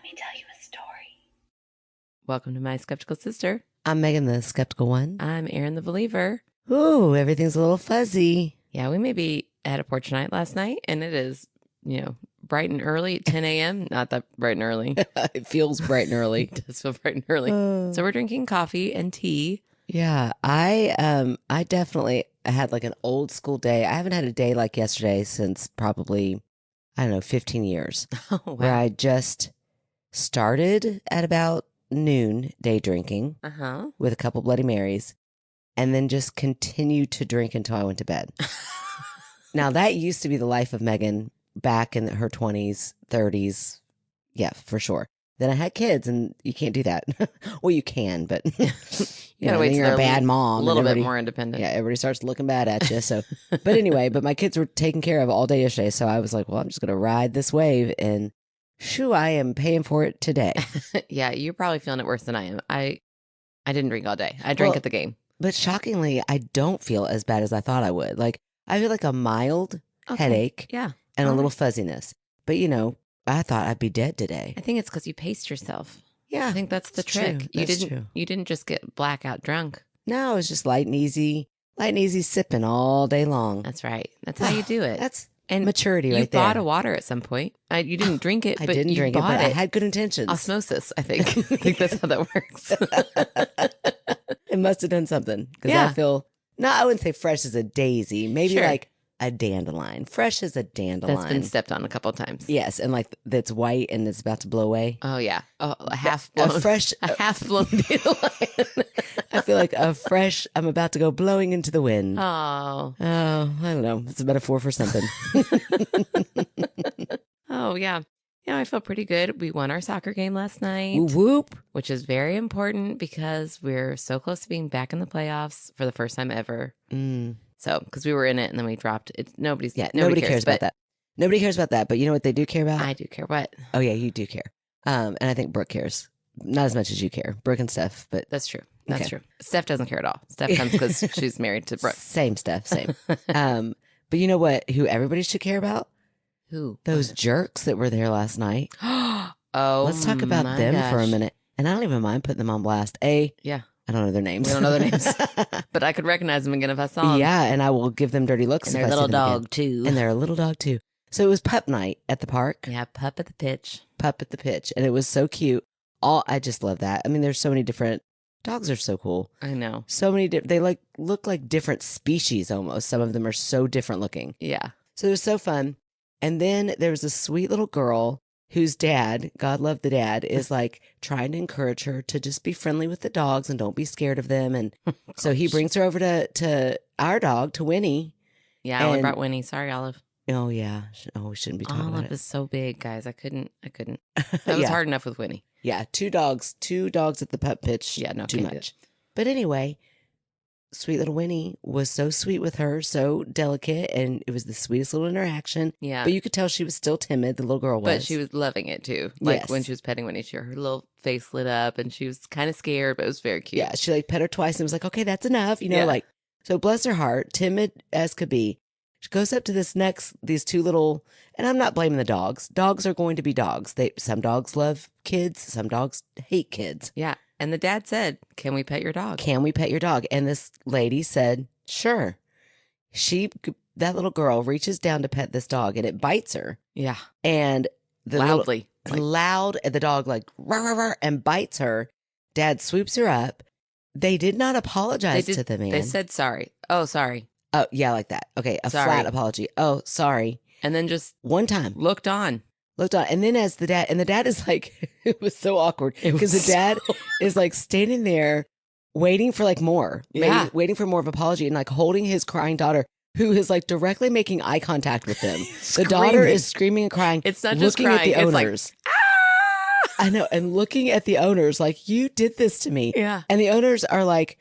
Let me tell you a story. Welcome to My Skeptical Sister. I'm Megan, the skeptical one. I'm Erin, the believer. Ooh, everything's a little fuzzy. Yeah, we maybe had a porch night last night, and it is, bright and early at 10 a.m. Not that bright and early. It feels bright and early. It does feel bright and early. So we're drinking coffee and tea. Yeah, I definitely had like an old school day. I haven't had a day like yesterday since probably, 15 years. Oh, wow. Where I just started at about noon day drinking with a couple Bloody Marys, and then just continued to drink until I went to bed. Now, that used to be the life of Megan back in her 20s, 30s. Yeah, for sure. Then I had kids, and you can't do that. Well, you can, but you gotta wait till you're a bad mom. A little bit more independent. Yeah, everybody starts looking bad at you. So, but anyway, my kids were taken care of all day yesterday. So I was like, well, I'm just going to ride this wave, and shoo, I am paying for it today. Yeah, you're probably feeling it worse than I am. I didn't drink all day. I drank at the game. But shockingly, I don't feel as bad as I thought I would. Like, I feel like a mild headache and a little fuzziness. But, I thought I'd be dead today. I think it's because you paced yourself. Yeah. I think that's the trick. True. You didn't just get blackout drunk. No, it was just light and easy sipping all day long. That's right. That's how you do it. That's maturity right there. You bought a water at some point. You didn't drink it, but you bought it. I had good intentions. Osmosis, I think. I think that's how that works. It must have done something. Because I feel, I wouldn't say fresh as a daisy. Maybe like a dandelion. Fresh as a dandelion. That's been stepped on a couple of times. Yes, and like that's white and it's about to blow away. Oh, yeah. Oh, a half blown dandelion. I feel like I'm about to go blowing into the wind. Oh. Oh, I don't know. It's a metaphor for something. Oh, yeah. Yeah, I feel pretty good. We won our soccer game last night. Whoop, whoop. Which is very important because we're so close to being back in the playoffs for the first time ever. So, because we were in it and then we dropped it. Nobody cares about that. Nobody cares about that. But you know what they do care about? I do care. What? Oh, yeah, you do care. And I think Brooke cares. Not as much as you care. Brooke and Steph, but that's true. That's true. Steph doesn't care at all. Steph comes because she's married to Brooke. Same, Steph. Same. But you know what? Who everybody should care about? Who? Those jerks that were there last night. Oh, let's talk about them for a minute. And I don't even mind putting them on blast. Yeah. I don't know their names. We don't know their names. But I could recognize them again if I saw them. Yeah, and I will give them dirty looks. And they're a little dog, too. And they're a little dog, too. So it was pup night at the park. Yeah, pup at the pitch. Pup at the pitch. And it was so cute. I just love that. I mean, there's so many different... Dogs are so cool. I know. So many... They look like different species almost. Some of them are so different looking. Yeah. So it was so fun. And then there was a sweet little girl whose dad, God love the dad, is like trying to encourage her to just be friendly with the dogs and don't be scared of them. And so he brings her over to our dog, to Winnie. Yeah, I brought Winnie. Sorry, Olive. Oh, yeah. Oh, we shouldn't be talking about it. Olive is so big, guys. I couldn't. That was hard enough with Winnie. Yeah, two dogs at the pup pitch. Yeah, no, too much. But anyway, sweet little Winnie was so sweet with her, so delicate, and it was the sweetest little interaction. Yeah. But you could tell she was still timid, the little girl was. But she was loving it, too. Like, when she was petting Winnie, her little face lit up, and she was kind of scared, but it was very cute. Yeah, she like pet her twice and was like, okay, that's enough. So bless her heart, timid as could be. She goes up to these two little, and I'm not blaming the dogs. Dogs are going to be dogs. Some dogs love kids, some dogs hate kids. Yeah. And the dad said, can we pet your dog? Can we pet your dog? And this lady said, sure. That little girl reaches down to pet this dog and it bites her. Yeah. And loud, and the dog like, rah, rah, rah, and bites her. Dad swoops her up. They did not apologize to the man. They said sorry. Oh, sorry. Oh, yeah, like that. Okay, flat apology. Oh, sorry. And then just one time. Looked on. And then as the dad is like, it was so awkward because the dad is like standing there waiting for like more, waiting for more of apology and like holding his crying daughter who is like directly making eye contact with him. The daughter is screaming and crying. It's not just looking crying. At the owners. Like, I know. And looking at the owners like, you did this to me. Yeah. And the owners are like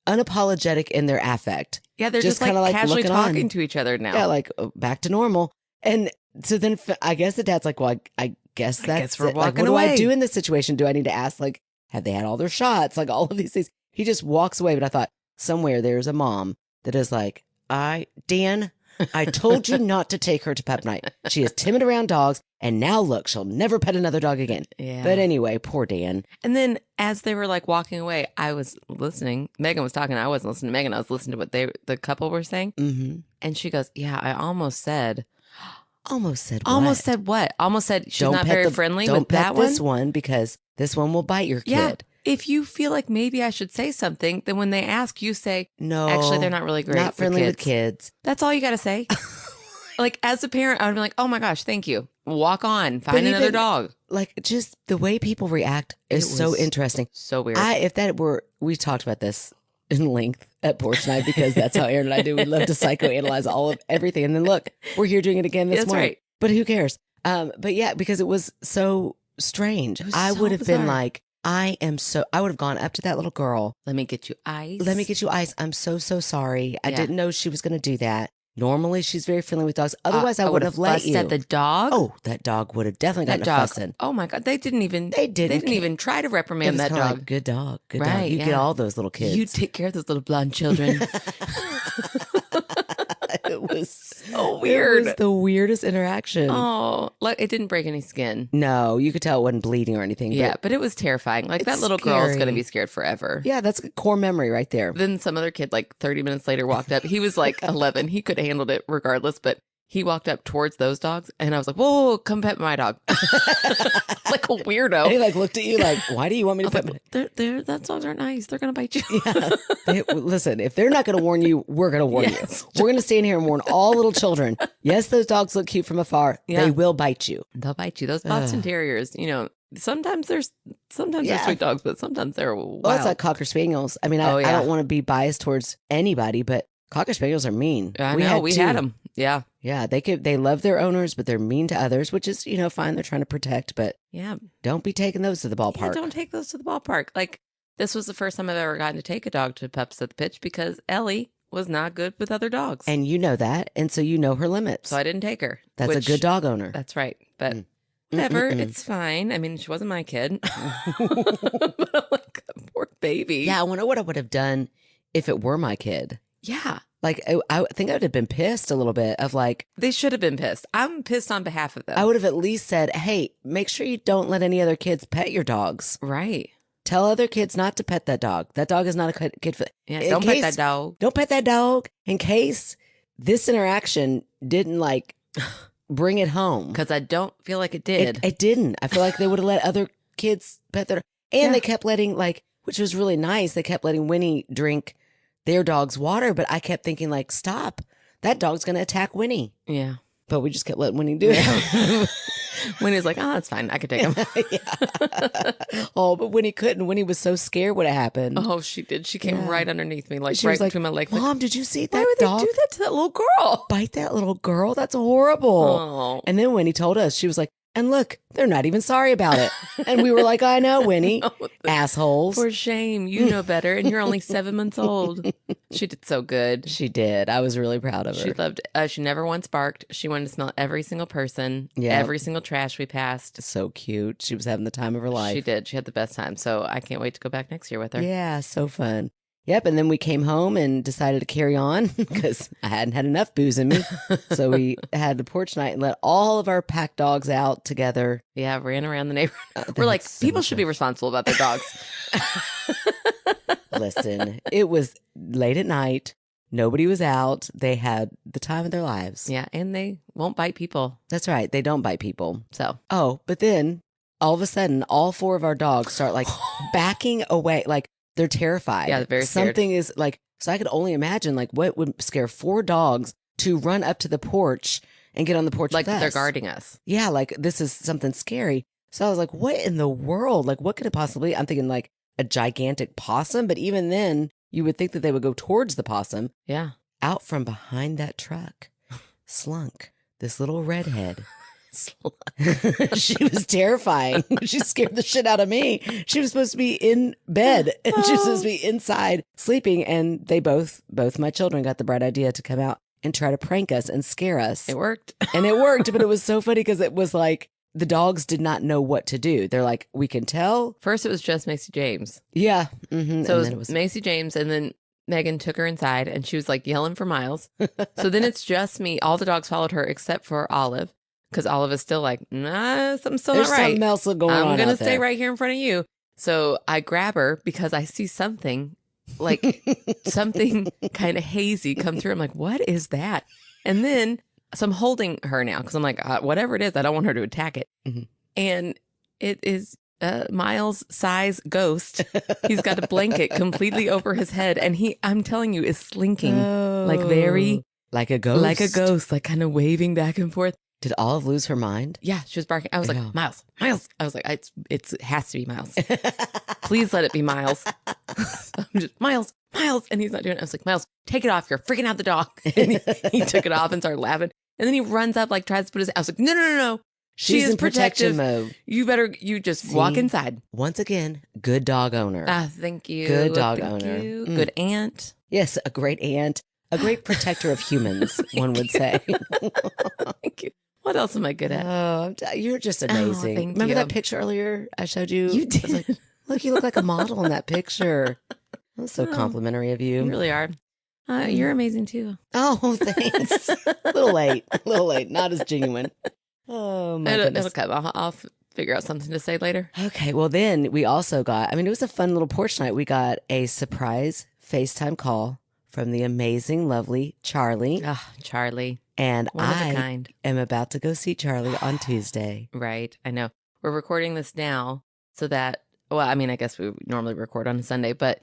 unapologetic in their affect. Yeah. They're just like casually talking to each other now. Yeah. Like back to normal. And so then I guess the dad's like, well, I guess that's we're it. walking Like, what away. do I do in this situation? Do I need to ask, like, have they had all their shots? Like all of these things. He just walks away. But I thought somewhere there's a mom that is like, Dan, I told you not to take her to pup night. She is timid around dogs, and now look, she'll never pet another dog again. Yeah. But anyway, poor Dan. And then as they were like walking away, I was listening. Megan was talking. I wasn't listening to Megan. I was listening to what the couple were saying. Mm-hmm. And she goes, yeah, I almost said. Almost said what? Almost said what? Almost said she's not very friendly with that one. Don't pet this one because this one will bite your kid. Yeah. If you feel like maybe I should say something, then when they ask, you say, no, actually, they're not really great. Not friendly with kids. That's all you got to say. Like, as a parent, I would be like, oh my gosh, thank you. Walk on, find another dog. Like, just the way people react is so interesting. So weird. We talked about this in length at porch night because that's how Aaron and I do. We love to psychoanalyze everything. And then look, we're here doing it again this morning. Right. But who cares? But yeah, because it was so strange. I would have been like, I would have gone up to that little girl. Let me get you ice. I'm so sorry. I didn't know she was going to do that. Normally, she's very friendly with dogs. Otherwise, I would have let you. At the dog? Oh, that dog would have definitely gotten a fussing. Oh my God. They didn't even try to reprimand that dog. Like, good dog. Good dog. You get all those little kids. You take care of those little blonde children. It was so weird. It was the weirdest interaction. Oh, look, it didn't break any skin. No, you could tell it wasn't bleeding or anything. Yeah, but it was terrifying. Like, that little girl is going to be scared forever. Yeah, that's a core memory right there. Then some other kid, like 30 minutes later, walked up. He was like 11. He could have handled it regardless, but he walked up towards those dogs, and I was like, whoa, come pet my dog. Like a weirdo. And he like looked at you like, why do you want me to pet my dog? Those dogs aren't nice. They're going to bite you. Yeah. Listen, if they're not going to warn you, we're going to warn you. We're going to stand here and warn all little children. Yes, those dogs look cute from afar. Yeah. They will bite you. They'll bite you. Those Boston Terriers, sometimes they're sweet dogs, but sometimes they're wild. Well, it's like Cocker Spaniels. I mean, I don't want to be biased towards anybody, but Cocker Spaniels are mean. I know. We had them. Yeah. Yeah. They love their owners, but they're mean to others, which is, fine. They're trying to protect, but don't be taking those to the ballpark. Yeah, don't take those to the ballpark. Like, this was the first time I've ever gotten to take a dog to pups at the pitch because Ellie was not good with other dogs. And you know that. And so you know her limits. So I didn't take her. That's a good dog owner. That's right. But whatever. It's fine. I mean, she wasn't my kid. But I'm like, poor baby. Yeah. I wonder what I would have done if it were my kid. Yeah. Like, I think I would have been pissed a little bit of like. They should have been pissed. I'm pissed on behalf of them. I would have at least said, hey, make sure you don't let any other kids pet your dogs. Right. Tell other kids not to pet that dog. That dog is not a kid for. Yeah, don't pet that dog. Don't pet that dog in case this interaction didn't like bring it home. Because I don't feel like it did. It didn't. I feel like they would have let other kids pet their. And they kept letting, like, which was really nice. They kept letting Winnie drink their dog's water, but I kept thinking, like, stop. That dog's going to attack Winnie. Yeah. But we just kept letting Winnie do it. Winnie's like, oh, that's fine. I could take him. Oh, but Winnie couldn't. Winnie was so scared what happened. Oh, she did. She came right underneath me, like she right was like, between my legs. Mom, did you see that Why would dog? they do that to that little girl? Bite that little girl? That's horrible. Oh. And then Winnie told us, she was like, and look, they're not even sorry about it. And we were like, I know, Winnie. Assholes. For shame. You know better. And you're only 7 months old. She did so good. She did. I was really proud of her. She loved she never once barked. She wanted to smell every single person, every single trash we passed. So cute. She was having the time of her life. She did. She had the best time. So I can't wait to go back next year with her. Yeah, so fun. Yep, and then we came home and decided to carry on because I hadn't had enough booze in me. So we had the porch night and let all of our pack dogs out together. Yeah, ran around the neighborhood. We're like, people should be responsible about their dogs. Listen, it was late at night. Nobody was out. They had the time of their lives. Yeah, and they won't bite people. That's right. They don't bite people. So. Oh, but then all of a sudden, all 4 of our dogs start like backing away. Like, they're terrified. Yeah, they're very scared. Something is like, so I could only imagine like what would scare 4 dogs to run up to the porch and get on the porch like with us. They're guarding us. Yeah, like this is something scary. So I was like, what in the world? Like, what could it possibly be? I'm thinking like a gigantic possum, but even then you would think that they would go towards the possum. Yeah. Out from behind that truck slunk this little redhead. She was terrifying. She scared the shit out of me. She was supposed to be in bed and she was supposed to be inside sleeping. And they both my children got the bright idea to come out and try to prank us and scare us. It worked. And it worked, but it was so funny because it was like the dogs did not know what to do. They're like, we can tell. First, it was just Macy James. Yeah. Mm-hmm. So it was Macy James, and then Megan took her inside and she was like yelling for Miles. So then it's just me. All the dogs followed her except for Olive, because Olive is still like, nah, something's still There's not right. something else going on. I'm going to out stay there. right here in front of you. So I grab her because I see something like something kind of hazy come through. I'm like, what is that? And then, so I'm holding her now because I'm like, whatever it is, I don't want her to attack it. Mm-hmm. And it is Miles' size ghost. He's got a blanket completely over his head. And I'm telling you, is slinking like very. Like a ghost? Like a ghost, like kind of waving back and forth. Did Olive lose her mind? Yeah, she was barking. I was like, Miles. I was like, it has to be Miles. Please let it be Miles. I'm just, Miles. And he's not doing it. I was like, Miles, take it off. You're freaking out the dog. And he took it off and started laughing. And then he runs up, like tries to put his, I was like, no. She's in protection mode. You just walk inside. Once again, good dog owner. Thank you. Good dog owner. Good aunt. Yes, a great aunt. A great protector of humans, one would say. Thank you. What else am I good at? Oh, you're just amazing. Thank Remember you. that picture earlier I showed you? You did. I was like, look, you look like a model in that picture. That was so complimentary of you. You really are. You're amazing too. Oh, thanks. A little late. Not as genuine. Oh, my goodness. It'll come. I'll figure out something to say later. Okay. Well, then we also got, it was a fun little porch night. We got a surprise FaceTime call from the amazing, lovely Charlie. Oh, Charlie. And One of a kind. am about to go see Charlie on Tuesday. Right. I know. We're recording this now so that, I guess we normally record on a Sunday, but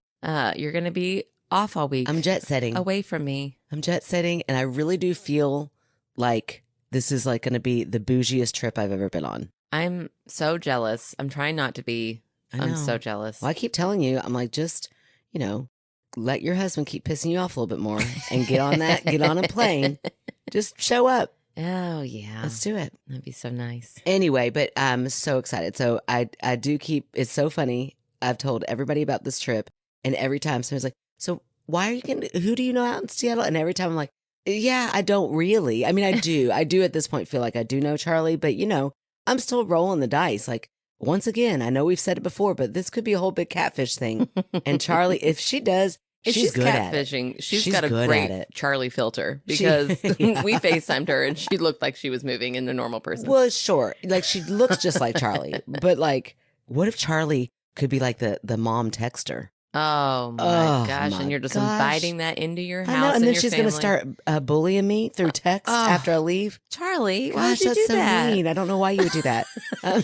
you're going to be off all week. I'm jet setting. Away from me. I'm jet setting, and I really do feel like this is like going to be the bougiest trip I've ever been on. I'm so jealous. I'm trying not to be. I'm so jealous. Well, I keep telling you, I'm like, just, let your husband keep pissing you off a little bit more and get on a plane. Just show up. Oh, yeah. Let's do it. That'd be so nice. Anyway, but I'm so excited. So I do keep, it's so funny. I've told everybody about this trip, and every time someone's like, so why are you going to, who do you know out in Seattle? And every time I'm like, yeah, I don't really. I do. I do at this point feel like I do know Charlie, but I'm still rolling the dice. Like, once again, I know we've said it before, but this could be a whole big catfish thing. And Charlie, if she does, she's good catfishing. At it. She's got a great Charlie filter because we FaceTimed her and she looked like she was moving into a normal person. Well, sure. Like, she looks just like Charlie. But like, what if Charlie could be like the mom texter? Oh my gosh. And you're just inviting that into your house. I know. And then your she's going to start bullying me through text after I leave. Charlie, why gosh, would you that's do so that? mean. I don't know why you would do that. I'm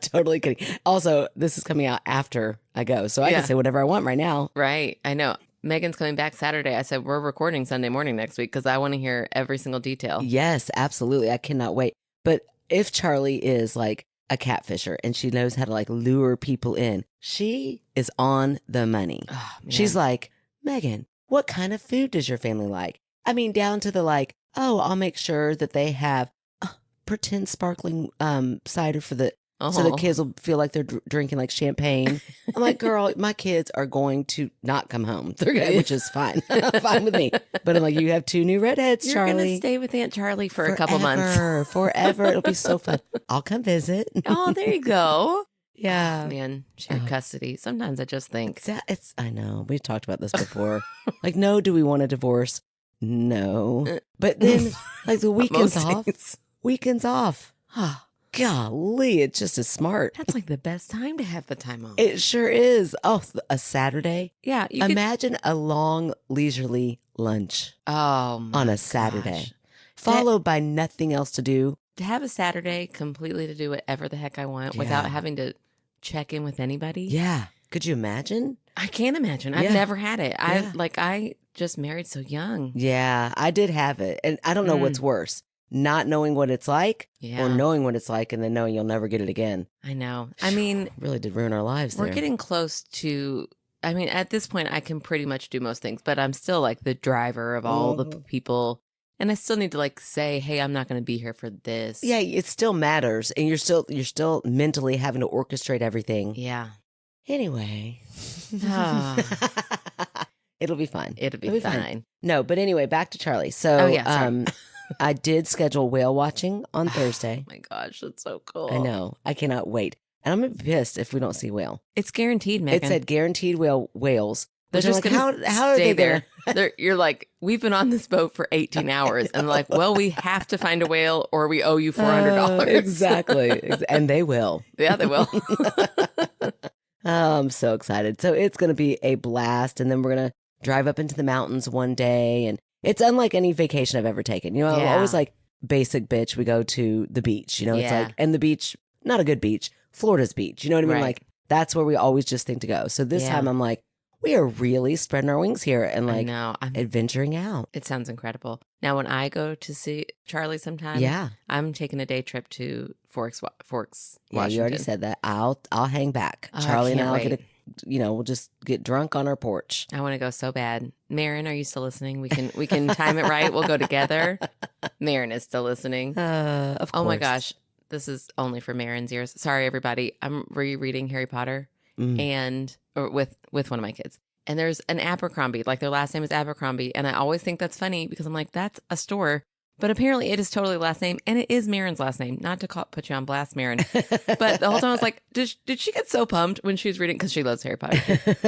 totally kidding. Also, this is coming out after I go, so I can say whatever I want right now. Right. I know. Megan's coming back Saturday. I said, we're recording Sunday morning next week because I want to hear every single detail. Yes, absolutely. I cannot wait. But if Charlie is like a catfisher and she knows how to like lure people in, she is on the money. Oh, she's like, Megan, what kind of food does your family like? Down to the like, I'll make sure that they have pretend sparkling cider for the so the kids will feel like they're drinking like champagne. I'm like, girl, my kids are going to not come home, which is fine. Fine with me. But I'm like, you have 2 new redheads, You're Charlie. You're going to stay with Aunt Charlie for a couple months. Forever. It'll be so fun. I'll come visit. Oh, there you go. Yeah. Man, shared custody. Sometimes I just think. I know. We've talked about this before. Like, no, do we want a divorce? No. But then, like, the weekends off. Weekends off. Golly, it just is smart. That's like the best time to have the time off. It sure is. Oh, a Saturday? Yeah. Imagine a long, leisurely lunch on a Saturday, followed by nothing else to do. To have a Saturday completely to do whatever the heck I want without having to check in with anybody. Yeah. Could you imagine? I can't imagine. I've never had it. I just married so young. Yeah, I did have it. And I don't know what's worse. Not knowing what it's like or knowing what it's like and then knowing you'll never get it again. I know. It really did ruin our lives there. We're getting close to, at this point, I can pretty much do most things, but I'm still like the driver of all the people. And I still need to like say, hey, I'm not going to be here for this. Yeah, it still matters. And you're still mentally having to orchestrate everything. Yeah. Anyway. It'll be fine. It'll be fine. No, but anyway, back to Charlie. So I did schedule whale watching on Thursday. Oh my gosh, that's so cool. I know. I cannot wait. And I'm going to be pissed if we don't see whale. It's guaranteed, Megan. It said guaranteed whales, They're Which I'm just like, going to how are stay they there. there? You're like, we've been on this boat for 18 hours. And they're like, well, we have to find a whale or we owe you $400. Exactly. And they will. Yeah, they will. Oh, I'm so excited. So it's going to be a blast. And then we're going to drive up into the mountains one day. And it's unlike any vacation I've ever taken. You know, I'm Yeah. always like, basic bitch, we go to the beach. You know, it's Yeah. like, and the beach, not a good beach, Florida's beach. You know what I mean? Right. Like, that's where we always just think to go. So this Yeah. time I'm like, we are really spreading our wings here and I like know. adventuring out. It sounds incredible. Now, when I go to see Charlie sometime, Yeah. I'm taking a day trip to Forks, Yeah, Washington. you already said that. I'll hang back. Oh, I Charlie and can't I'll wait. we'll just get drunk on our porch. I want to go so bad. Marin, are you still listening? We can time it right. We'll go together. Marin is still listening. Of course. Oh my gosh. This is only for Marin's ears. Sorry, everybody. I'm rereading Harry Potter or with one of my kids. And there's an Abercrombie, like their last name is Abercrombie. And I always think that's funny because I'm like, that's a store. But apparently it is totally last name. And it is Marin's last name. Not to put you on blast, Marin. But the whole time I was like, did she get so pumped when she was reading? Because she loves Harry Potter.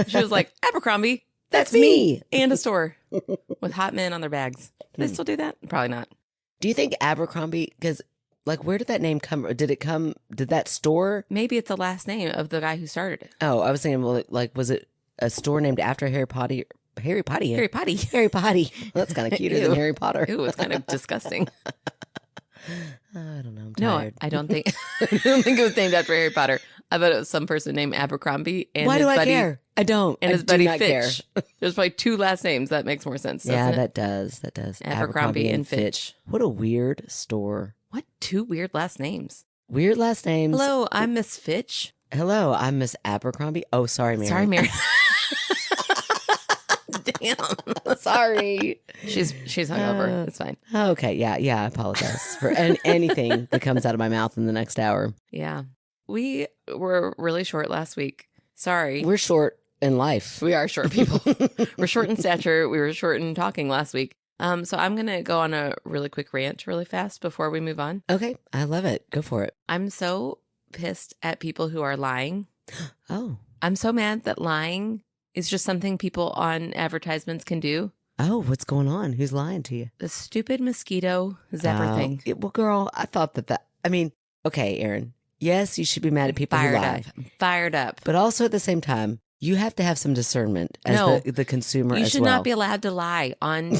She was like, Abercrombie, that's me. And a store with hot men on their bags. Do they still do that? Probably not. Do you think Abercrombie, because like, where did that name come? Did that store? Maybe it's the last name of the guy who started it. Oh, I was thinking, well, like, was it a store named after Harry Potter? Harry Potter. Harry Potter. Harry Potter. That's kind of cuter than Harry Potter. Ew, it's kind of disgusting. I don't know. I'm No, tired. I don't think it was named after Harry Potter. I bet it was some person named Abercrombie. And Why his do I buddy, care? I don't. And I his do buddy not Fitch. care. There's probably two last names. That makes more sense. Yeah, Doesn't it? that does. That does. Abercrombie and Fitch. What a weird store. What two weird last names? Weird last names. Hello, I'm Miss Fitch. Hello, I'm Miss Abercrombie. Oh, sorry, Mary. Sorry, Mary. Damn. Sorry. She's hungover. It's fine. Okay, yeah. I apologize for anything that comes out of my mouth in the next hour. Yeah. We were really short last week. Sorry. We're short in life. We are short people. We're short in stature. We were short in talking last week. So I'm going to go on a really quick rant really fast before we move on. Okay, I love it. Go for it. I'm so pissed at people who are lying. Oh. I'm so mad that lying is just something people on advertisements can do. Oh, what's going on? Who's lying to you? The stupid mosquito zapper thing. Well, girl, I thought that, I mean, okay, Erin, yes, you should be mad at people who lie. Fired up. But also at the same time, you have to have some discernment as the consumer as well. You should not be allowed to lie on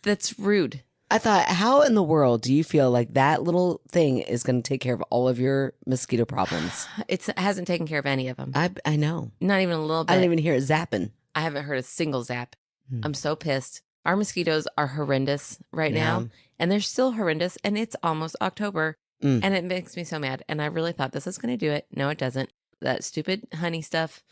that's rude. I thought, how in the world do you feel like that little thing is going to take care of all of your mosquito problems? It hasn't taken care of any of them. I know. Not even a little bit. I don't even hear it zapping. I haven't heard a single zap. I'm so pissed. Our mosquitoes are horrendous right now, and they're still horrendous, and it's almost October, and it makes me so mad. And I really thought this is going to do it. No, it doesn't. That stupid honey stuff.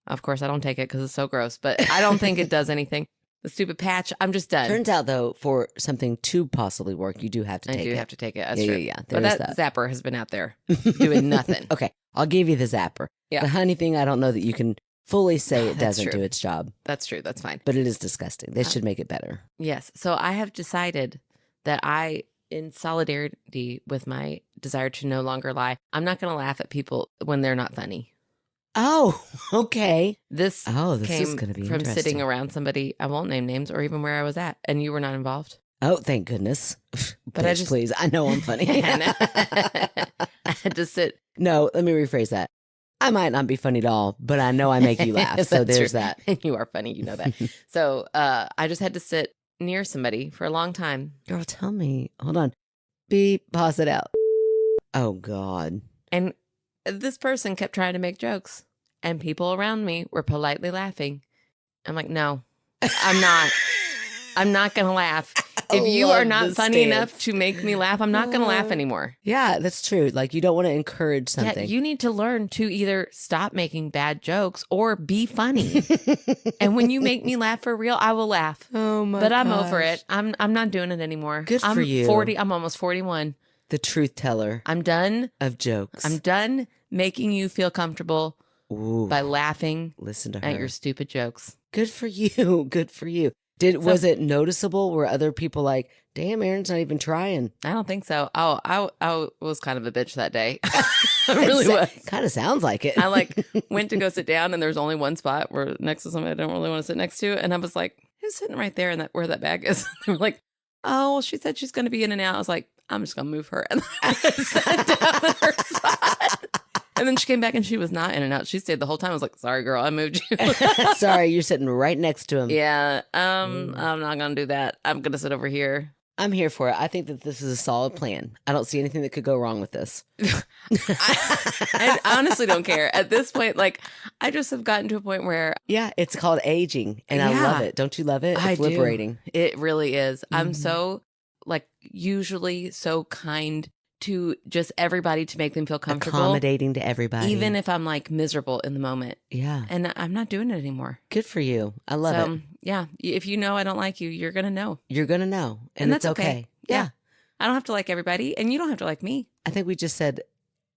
Of course, I don't take it because it's so gross, but I don't think it does anything. The stupid patch, I'm just done. Turns out, though, for something to possibly work, you do have to take it. I do have to take it. That's yeah, true. Yeah. But that zapper has been out there doing nothing. Okay, I'll give you the zapper. Yeah. The honey thing, I don't know that you can fully say it That's doesn't true. do its job. That's true. That's fine. But it is disgusting. They should make it better. Yes. So I have decided that in solidarity with my desire to no longer lie, I'm not going to laugh at people when they're not funny. Oh, okay. This is came going to be from interesting. sitting around somebody, I won't name names or even where I was at, and you were not involved. Oh, thank goodness. But Bitch, please. I know I'm funny. I had to sit. No, let me rephrase that. I might not be funny at all, but I know I make you laugh. So That's there's true. that. And you are funny. You know that. So I just had to sit near somebody for a long time. Girl, tell me. Hold on. Beep, pause it out. Oh, God. And this person kept trying to make jokes, and people around me were politely laughing. I'm like, no, I'm not. I'm not going to laugh. If you are not funny enough to make me laugh, I'm not going to laugh anymore. Yeah, that's true. Like, you don't want to encourage something. Yeah, you need to learn to either stop making bad jokes or be funny. And when you make me laugh for real, I will laugh. Oh my! But I'm over it. I'm not doing it anymore. Good I'm for you. 40. I'm almost 41. The truth teller I'm done. of jokes. I'm done making you feel comfortable Ooh, by laughing listen to her. at your stupid jokes. Good for you. Good for you. Was it noticeable? Were other people like, damn, Erin's not even trying? I don't think so. Oh, I was kind of a bitch that day. I really was. Kind of sounds like it. I like went to go sit down and there's only one spot where next to somebody I don't really want to sit next to. And I was like, who's sitting right there and where that bag is? They were like, oh, well, she said she's going to be in and out. I was like, I'm just going to move her. And I sat down in her spot. And then she came back and she was not in and out. She stayed the whole time. I was like, sorry, girl, I moved you. Sorry, you're sitting right next to him. Yeah, I'm not going to do that. I'm going to sit over here. I'm here for it. I think that this is a solid plan. I don't see anything that could go wrong with this. I honestly don't care. At this point, like, I just have gotten to a point where... Yeah, it's called aging, and I love it. Don't you love it? It's liberating. It really is. Mm-hmm. I'm so, like, usually so kind to just everybody to make them feel comfortable. Accommodating to everybody. Even if I'm, like, miserable in the moment. Yeah. And I'm not doing it anymore. Good for you. I love it. Yeah. If you know I don't like you, you're going to know. You're going to know. And it's okay. Yeah. I don't have to like everybody, and you don't have to like me. I think we just said,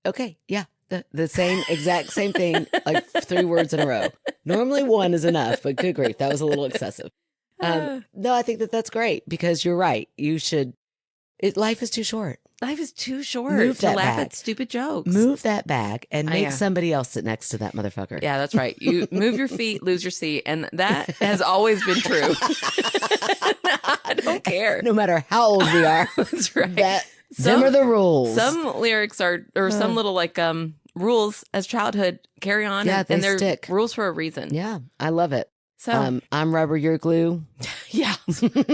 okay, yeah. The same, exact same thing, like 3 words in a row. Normally 1 is enough, but good grief, that was a little excessive. No, I think that that's great because you're right. You should, life is too short. Life is too short to laugh at stupid jokes. Move that bag and make somebody else sit next to that motherfucker. Yeah, that's right. You move your feet, lose your seat. And that has always been true. I don't care. No matter how old we are. That's right. Them are the rules. Some lyrics are, or some little like rules as childhood carry on. Yeah, and they're stick. Rules for a reason. Yeah, I love it. So I'm rubber, you're glue. Yeah,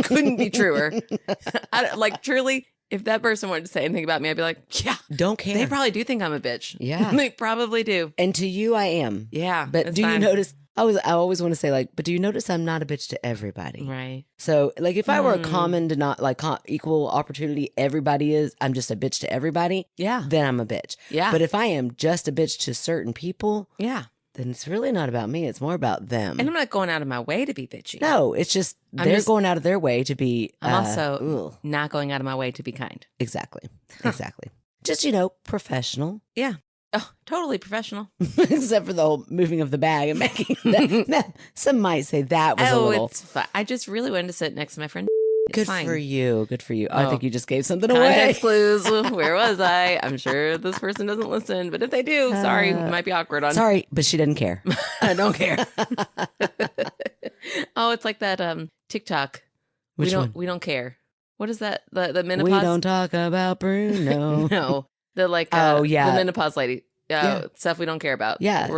couldn't be truer. Like truly, if that person wanted to say anything about me, I'd be like, yeah, don't care. They probably do think I'm a bitch. Yeah, they probably do. And to you, I am. Yeah, but do you notice? I always want to say like, but do you notice I'm not a bitch to everybody? Right. So like, if I were a common to not like equal opportunity, everybody is. I'm just a bitch to everybody. Yeah. Then I'm a bitch. Yeah. But if I am just a bitch to certain people. Yeah. Then it's really not about me. It's more about them. And I'm not going out of my way to be bitchy. No, it's just they're going out of their way to be. I'm also not going out of my way to be kind. Exactly. Exactly. Just, professional. Yeah. Oh, totally professional. Except for the whole moving of the bag and making that. Some might say that was a little. It's fine. I just really wanted to sit next to my friend. Good for you. Good for you. Oh, I think you just gave something Context clues. Where was I? I'm sure this person doesn't listen, but if they do, sorry, it might be awkward. Sorry, but she doesn't care. I don't care. Oh, it's like that TikTok. Which one? We don't care. What is that? The menopause. We don't talk about Bruno. No, the the menopause lady. Stuff we don't care about. Yeah,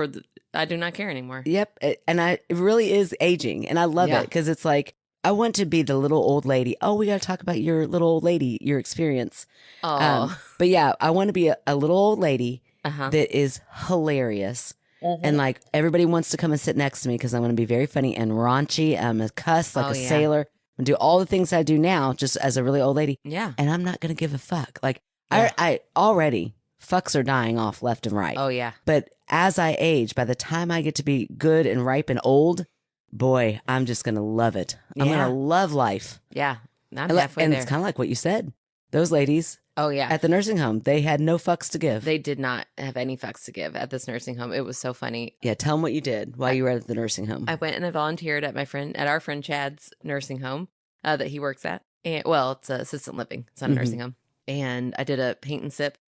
I do not care anymore. Yep, and it really is aging, and I love it because it's like. I want to be the little old lady. Oh, we got to talk about your little old lady, your experience. Oh. But yeah, I want to be a little old lady that is hilarious. Mm-hmm. And like everybody wants to come and sit next to me because I'm going to be very funny and raunchy. I'm a cuss like a sailor. I'm going to do all the things I do now just as a really old lady. Yeah. And I'm not going to give a fuck. Like I already, fucks are dying off left and right. Oh, yeah. But as I age, by the time I get to be good and ripe and old, boy, I'm just going to love it. I'm going to love life. Yeah. I'm halfway and there. It's kind of like what you said. Those ladies at the nursing home, they had no fucks to give. They did not have any fucks to give at this nursing home. It was so funny. Yeah, tell them what you did while you were at the nursing home. I went and I volunteered at our friend Chad's nursing home that he works at. And, well, it's assisted living. It's not a nursing home. And I did a paint and sip.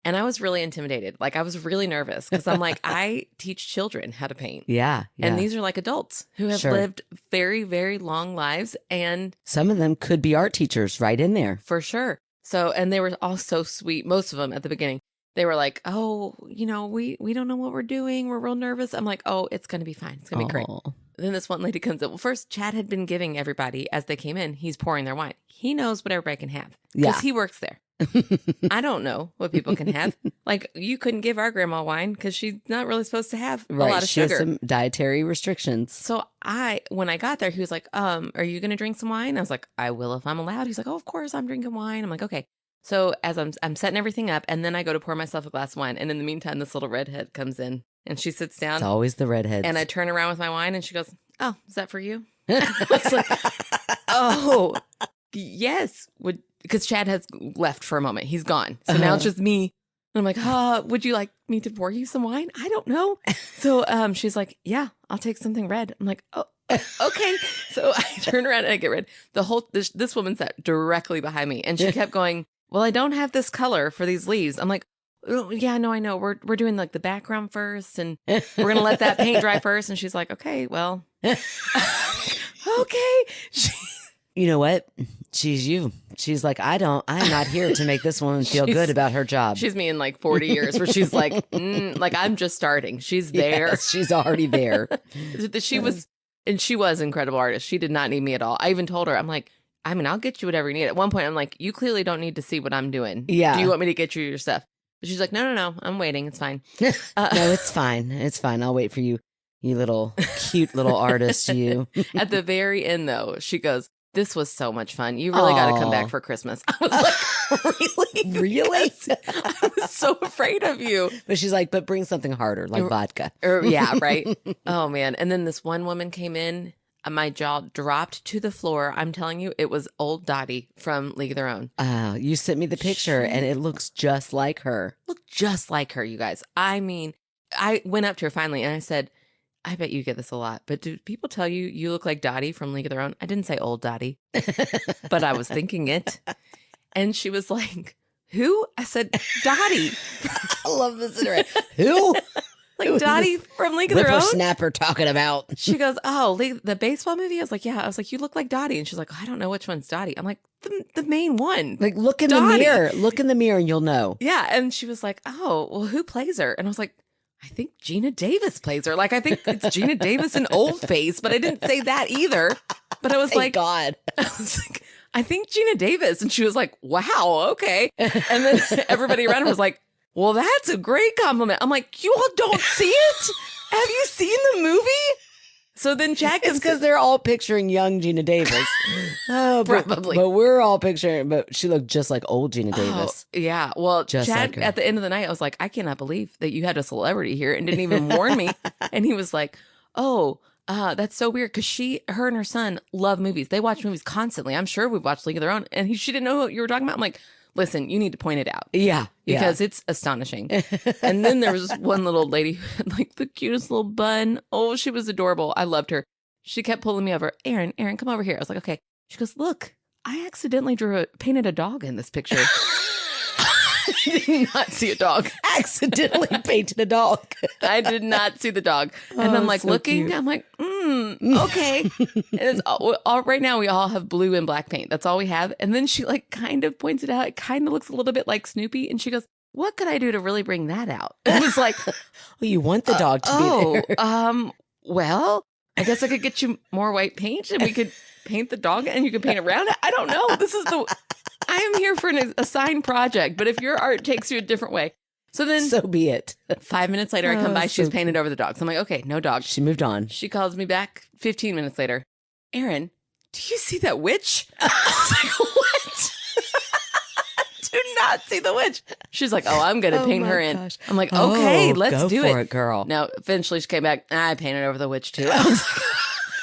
And I was really intimidated. Like, I was really nervous because I'm like, I teach children how to paint. Yeah. And these are like adults who have lived very, very long lives. And some of them could be art teachers right in there. For sure. So, and they were all so sweet. Most of them at the beginning, they were like, oh, we don't know what we're doing. We're real nervous. I'm like, oh, it's going to be fine. It's going to be great. Then this one lady comes in. Well, first, Chad had been giving everybody, as they came in, he's pouring their wine. He knows what everybody can have because he works there. I don't know what people can have. Like, you couldn't give our grandma wine because she's not really supposed to have a lot of sugar. She has some dietary restrictions. So when I got there, he was like, are you going to drink some wine? I was like, I will if I'm allowed. He's like, oh, of course I'm drinking wine. I'm like, okay. So as I'm setting everything up, and then I go to pour myself a glass of wine. And in the meantime, this little redhead comes in and she sits down. It's always the redheads. And I turn around with my wine and she goes, oh, is that for you? I was like, oh, yes. Because Chad has left for a moment. He's gone. So now it's just me. And I'm like, would you like me to pour you some wine? I don't know. So she's like, yeah, I'll take something red. I'm like, oh, Okay. So I turn around and I get rid. This woman sat directly behind me and she kept going, well, I don't have this color for these leaves. I'm like, oh, yeah, no, I know. We're doing like the background first and we're going to let that paint dry first. And she's like, okay, well, okay. You know what? She's you. She's like, I'm not here to make this woman feel good about her job. She's me in like 40 years where she's like, like I'm just starting. She's there. Yes, she's already there. She was an incredible artist. She did not need me at all. I even told her, I'm like, I mean, I'll get you whatever you need. At one point, I'm like, you clearly don't need to see what I'm doing. Yeah. Do you want me to get you your stuff? But she's like, no. I'm waiting. It's fine. No, it's fine. It's fine. I'll wait for you, you little cute little artist, you. At the very end, though, she goes, this was so much fun. You really got to come back for Christmas. I was like, really? Really? I was so afraid of you. But she's like, but bring something harder, like vodka. Yeah, right. Oh, man. And then this one woman came in. My jaw dropped to the floor. I'm telling you, it was old Dottie from League of Their Own. You sent me the picture and it looks just like her. Looked just like her, you guys. I mean, I went up to her finally and I said, I bet you get this a lot, but do people tell you you look like Dottie from League of Their Own? I didn't say old Dottie, but I was thinking it. And she was like, who? I said, Dottie. I love this. Who? Like Dottie from League of Their Own? Whippersnapper talking about. She goes, oh, the baseball movie? I was like, yeah. I was like, you look like Dottie. And she's like, I don't know which one's Dottie. I'm like, the main one. Like, look in Dottie. the mirror. Look in the mirror and you'll know. Yeah. And she was like, oh, well, who plays her? And I was like, I think Gina Davis plays her. Like, I think it's Gina Davis in Old Face, but I didn't say that either. But I was Thank like, God. I was like, I think Gina Davis. And she was like, wow, okay. And then everybody around her was like, well, that's a great compliment. I'm like, you all don't see it? Have you seen the movie? So then Jack It's because they're all picturing young Gina Davis. Oh, probably. But we're all picturing, but she looked just like old Gina Davis. Oh, yeah. Well, Just Chad, like her. at the end of the night, I was like, I cannot believe that you had a celebrity here and didn't even warn me. And he was like, oh, that's so weird because her and her son love movies. They watch movies constantly. I'm sure we've watched League of Their Own. And she didn't know what you were talking about. I'm like, listen, you need to point it out. Yeah. Because it's astonishing. And then there was one little old lady who had like the cutest little bun. Oh, she was adorable. I loved her. She kept pulling me over. Aaron, come over here. I was like, okay. She goes, look, I accidentally painted a dog in this picture. I did not see a dog. Accidentally painted a dog. I did not see the dog. And I'm like so looking. cute. I'm like, okay. And it's all right now we all have blue and black paint. That's all we have. And then she like kind of points it out. It kind of looks a little bit like Snoopy. And she goes, what could I do to really bring that out? It was like, well, you want the dog to be there. Well, I guess I could get you more white paint and we could paint the dog and you could paint around it. I don't know. I am here for an assigned project, but if your art takes you a different way. So then, so be it. 5 minutes later, I come by. so She's painted over the dog. So I'm like, okay, no dog. She moved on. She calls me back 15 minutes later. Aaron, do you see that witch? I was like, what? Do not see the witch. She's like, oh, I'm going to paint her in. Gosh. I'm like, okay, let's go do for it. it, girl. Now, eventually she came back. I painted over the witch too. I was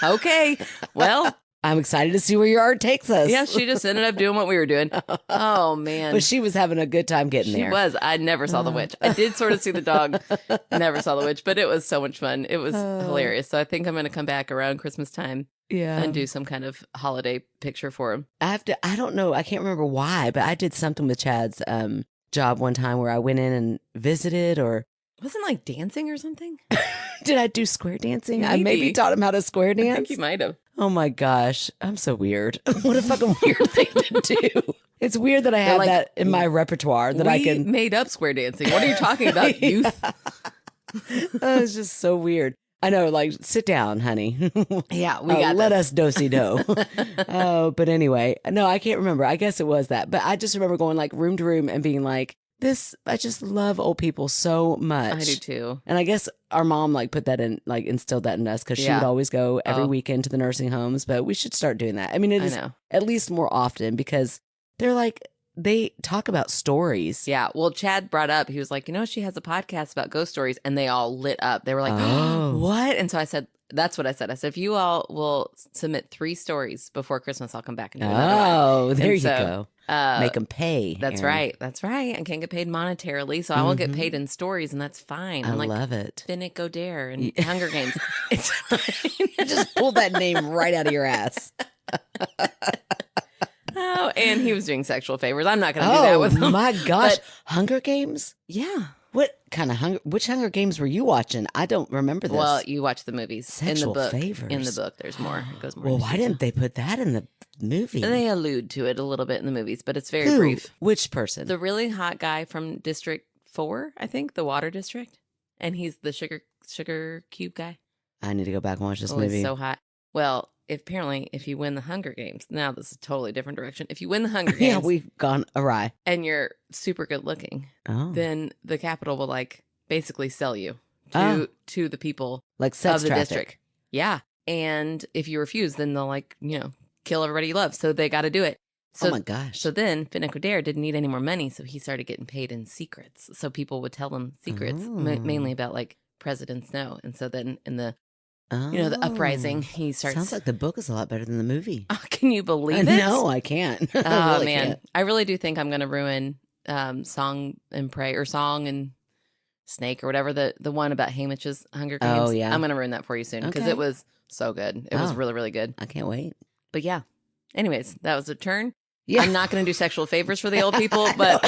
like, okay, well. I'm excited to see where your art takes us. Yeah, she just ended up doing what we were doing. Oh, man. But she was having a good time getting there. She was. I never saw the witch. I did sort of see the dog. Never saw the witch, but it was so much fun. It was hilarious. So I think I'm going to come back around Christmas time and do some kind of holiday picture for him. I don't know. I can't remember why, but I did something with Chad's job one time where I went in and visited or... Wasn't like dancing or something? Did I do square dancing? Maybe. I maybe taught him how to square dance. I think you might have. Oh my gosh. I'm so weird. What a fucking weird thing to do. It's weird that I have that in my repertoire that I can. We made up square dancing. What are you talking about, youth? Oh, it's just so weird. I know, like, sit down, honey. Yeah, we got let us do-si-do. Oh, but anyway, no, I can't remember. I guess it was that. But I just remember going like room to room and being like, I just love old people so much. I do too. And I guess our mom like put that in, like instilled that in us because she would always go every weekend to the nursing homes. But we should start doing that. I mean, it is at least more often because they're like, they talk about stories. Yeah. Well, Chad brought up, he was like, she has a podcast about ghost stories, and they all lit up. They were like, oh, what? And so I said, that's what I said. I said, if you all will submit 3 stories before Christmas, I'll come back and do another one. Oh, there and you go. Make them pay. That's Aaron. right. That's right. I can't get paid monetarily, so I will get paid in stories, and that's fine. I I'm like love it. Finnick O'Dare and Hunger Games. It's fine. Just pull that name right out of your ass. Oh, and he was doing sexual favors. I'm not going to do that with him. Oh my gosh. But, Hunger Games? yeah. What kind of which Hunger Games were you watching? I don't remember this. Well, you watch the movies. Sexual in the book. favors. In the book, there's more. It goes more. Well, why didn't they put that in the movie? They allude to it a little bit in the movies, but it's very brief. Which person? The really hot guy from District 4, I think, the water district. And he's the sugar cube guy. I need to go back and watch this movie. He's so hot. Well, apparently, if you win the Hunger Games, now this is a totally different direction. If you win the Hunger Games, yeah, we've gone awry, and you're super good looking, then the Capitol will basically sell you to the people like sex of the traffic. district. Yeah, and if you refuse, then they'll kill everybody you love. So they got to do it. So, oh my gosh! So then Finnick O'Dare didn't need any more money, so he started getting paid in secrets. So people would tell him secrets, mainly about President Snow, and so then in the the uprising, he starts. Sounds like the book is a lot better than the movie. Oh, can you believe it? No, I can't. Oh really man, can't. I really do think I'm going to ruin Song and Pray or Song and Snake or whatever the one about Hamish's Hunger Games. Oh yeah, I'm going to ruin that for you soon because it was so good. It was really really good. I can't wait. But yeah. Anyways, that was a turn. Yeah. I'm not going to do sexual favors for the old people, but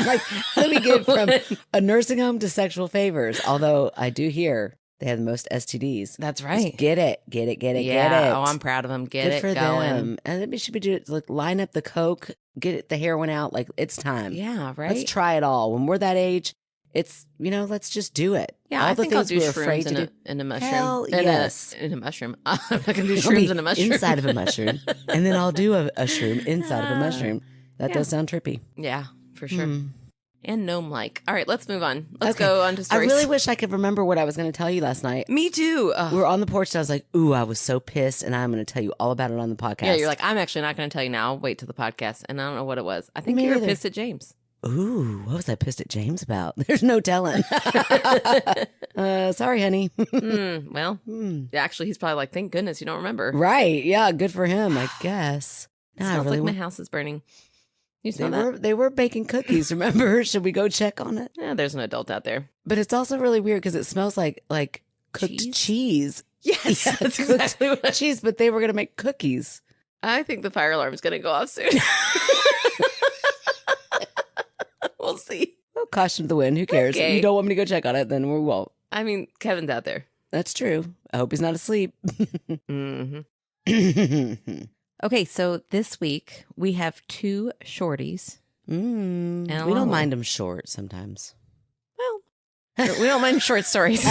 let me get from a nursing home to sexual favors. Although I do hear they have the most STDs. That's right. Just get it. Yeah. Oh, I'm proud of them. Get it for going. Them. And then we should be doing line up the coke, get the heroin out. It's time. Yeah, right. Let's try it all. When we're that age, it's let's just do it. Yeah, all I the think I'll things do we're afraid shrooms to do. in a mushroom. Hell yes. In a mushroom. I'm not going to do shrooms in a mushroom. Inside of a mushroom. And then I'll do a shroom inside of a mushroom. That does sound trippy. Yeah, for sure. And gnome-like. All right, let's move on. Let's go on to stories. I really wish I could remember what I was going to tell you last night. Me too. We were on the porch and I was like, ooh, I was so pissed. And I'm going to tell you all about it on the podcast. Yeah, you're like, I'm actually not going to tell you now. I'll wait till the podcast. And I don't know what it was. I think you were pissed at James. Ooh, what was I pissed at James about? There's no telling. Sorry, honey. Well, actually, he's probably like, thank goodness you don't remember. Right. Yeah, good for him, I guess. It smells like my house is burning. You smell that? They were baking cookies, remember? Should we go check on it? Yeah, there's an adult out there. But it's also really weird because it smells like cooked cheese. Yes, that's exactly what cheese, but they were going to make cookies. I think the fire alarm is going to go off soon. We'll see. Well, caution to the wind. Who cares? Okay. If you don't want me to go check on it, then we won't. I mean, Kevin's out there. That's true. I hope he's not asleep. Okay, so this week we have 2 shorties. We don't mind them short sometimes. Well, we don't mind short stories.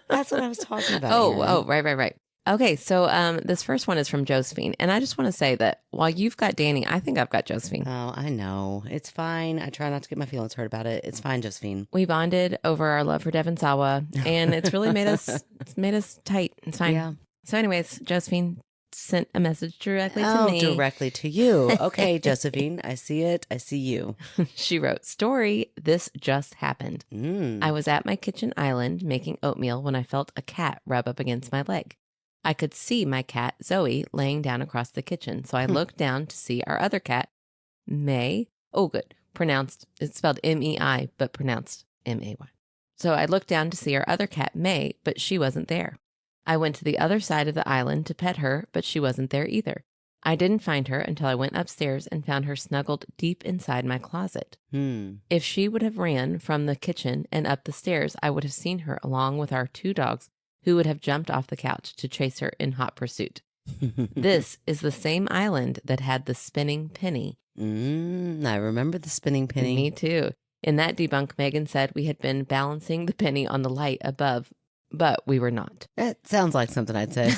That's what I was talking about. Oh, right. Okay, so this first one is from Josephine. And I just want to say that while you've got Danny, I think I've got Josephine. Oh, I know. It's fine. I try not to get my feelings hurt about it. It's fine, Josephine. We bonded over our love for Devon Sawa, and it's really made us tight. It's fine. Yeah. So anyways, Josephine sent a message directly to me. Directly to you. Okay, Josephine, I see it. I see you. She wrote, story, this just happened. I was at my kitchen island making oatmeal when I felt a cat rub up against my leg. I could see my cat, Zoe, laying down across the kitchen. So I looked down to see our other cat, May. Oh, good. It's spelled M-E-I, but pronounced M-A-Y. So I looked down to see our other cat, May, but she wasn't there. I went to the other side of the island to pet her, but she wasn't there either. I didn't find her until I went upstairs and found her snuggled deep inside my closet. If she would have ran from the kitchen and up the stairs, I would have seen her along with our 2 dogs, who would have jumped off the couch to chase her in hot pursuit. This is the same island that had the spinning penny. I remember the spinning penny. Me too. In that debunk, Megan said we had been balancing the penny on the light above, but we were not. That sounds like something I'd say.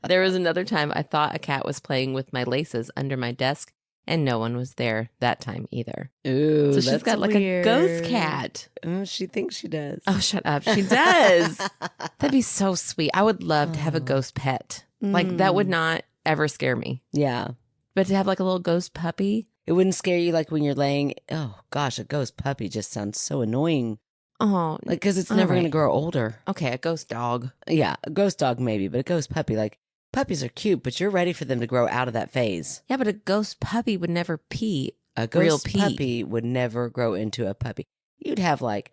There was another time I thought a cat was playing with my laces under my desk, and no one was there that time either. Ooh, so she's got like weird. a ghost cat. Oh, she thinks she does. Oh, shut up. She does. That'd be so sweet. I would love to have a ghost pet. Like, that would not ever scare me. Yeah. But to have like a little ghost puppy. It wouldn't scare you like when you're laying. Oh, gosh, a ghost puppy just sounds so annoying. Oh. Like, because it's never going to grow older. Okay, a ghost dog. Yeah, a ghost dog maybe, but a ghost puppy, like, Puppies are cute, but you're ready for them to grow out of that phase. Yeah, but a ghost puppy would never pee. A ghost puppy would never grow into a puppy. You'd have like,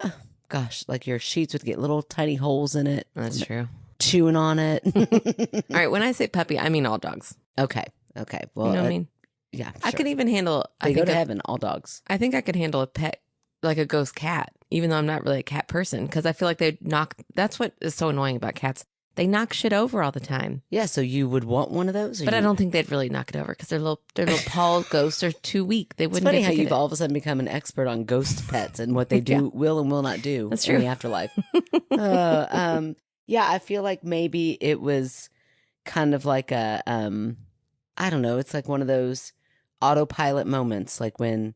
oh, gosh, like your sheets would get little tiny holes in it. That's true. Chewing on it. All right. When I say puppy, I mean all dogs. Okay. Well, you know what I mean? Yeah. Sure. I could even handle. They go to heaven, all dogs. I think I could handle a pet, like a ghost cat, even though I'm not really a cat person, because I feel like they knock. That's what is so annoying about cats. They knock shit over all the time. Yeah, so you would want one of those? But I don't think they'd really knock it over because their little Paul ghosts are too weak. They wouldn't. It's funny how you've all of a sudden become an expert on ghost pets and what they do, will and will not do That's in true. the afterlife. Yeah, I feel like maybe it was kind of like a, I don't know, it's like one of those autopilot moments, like when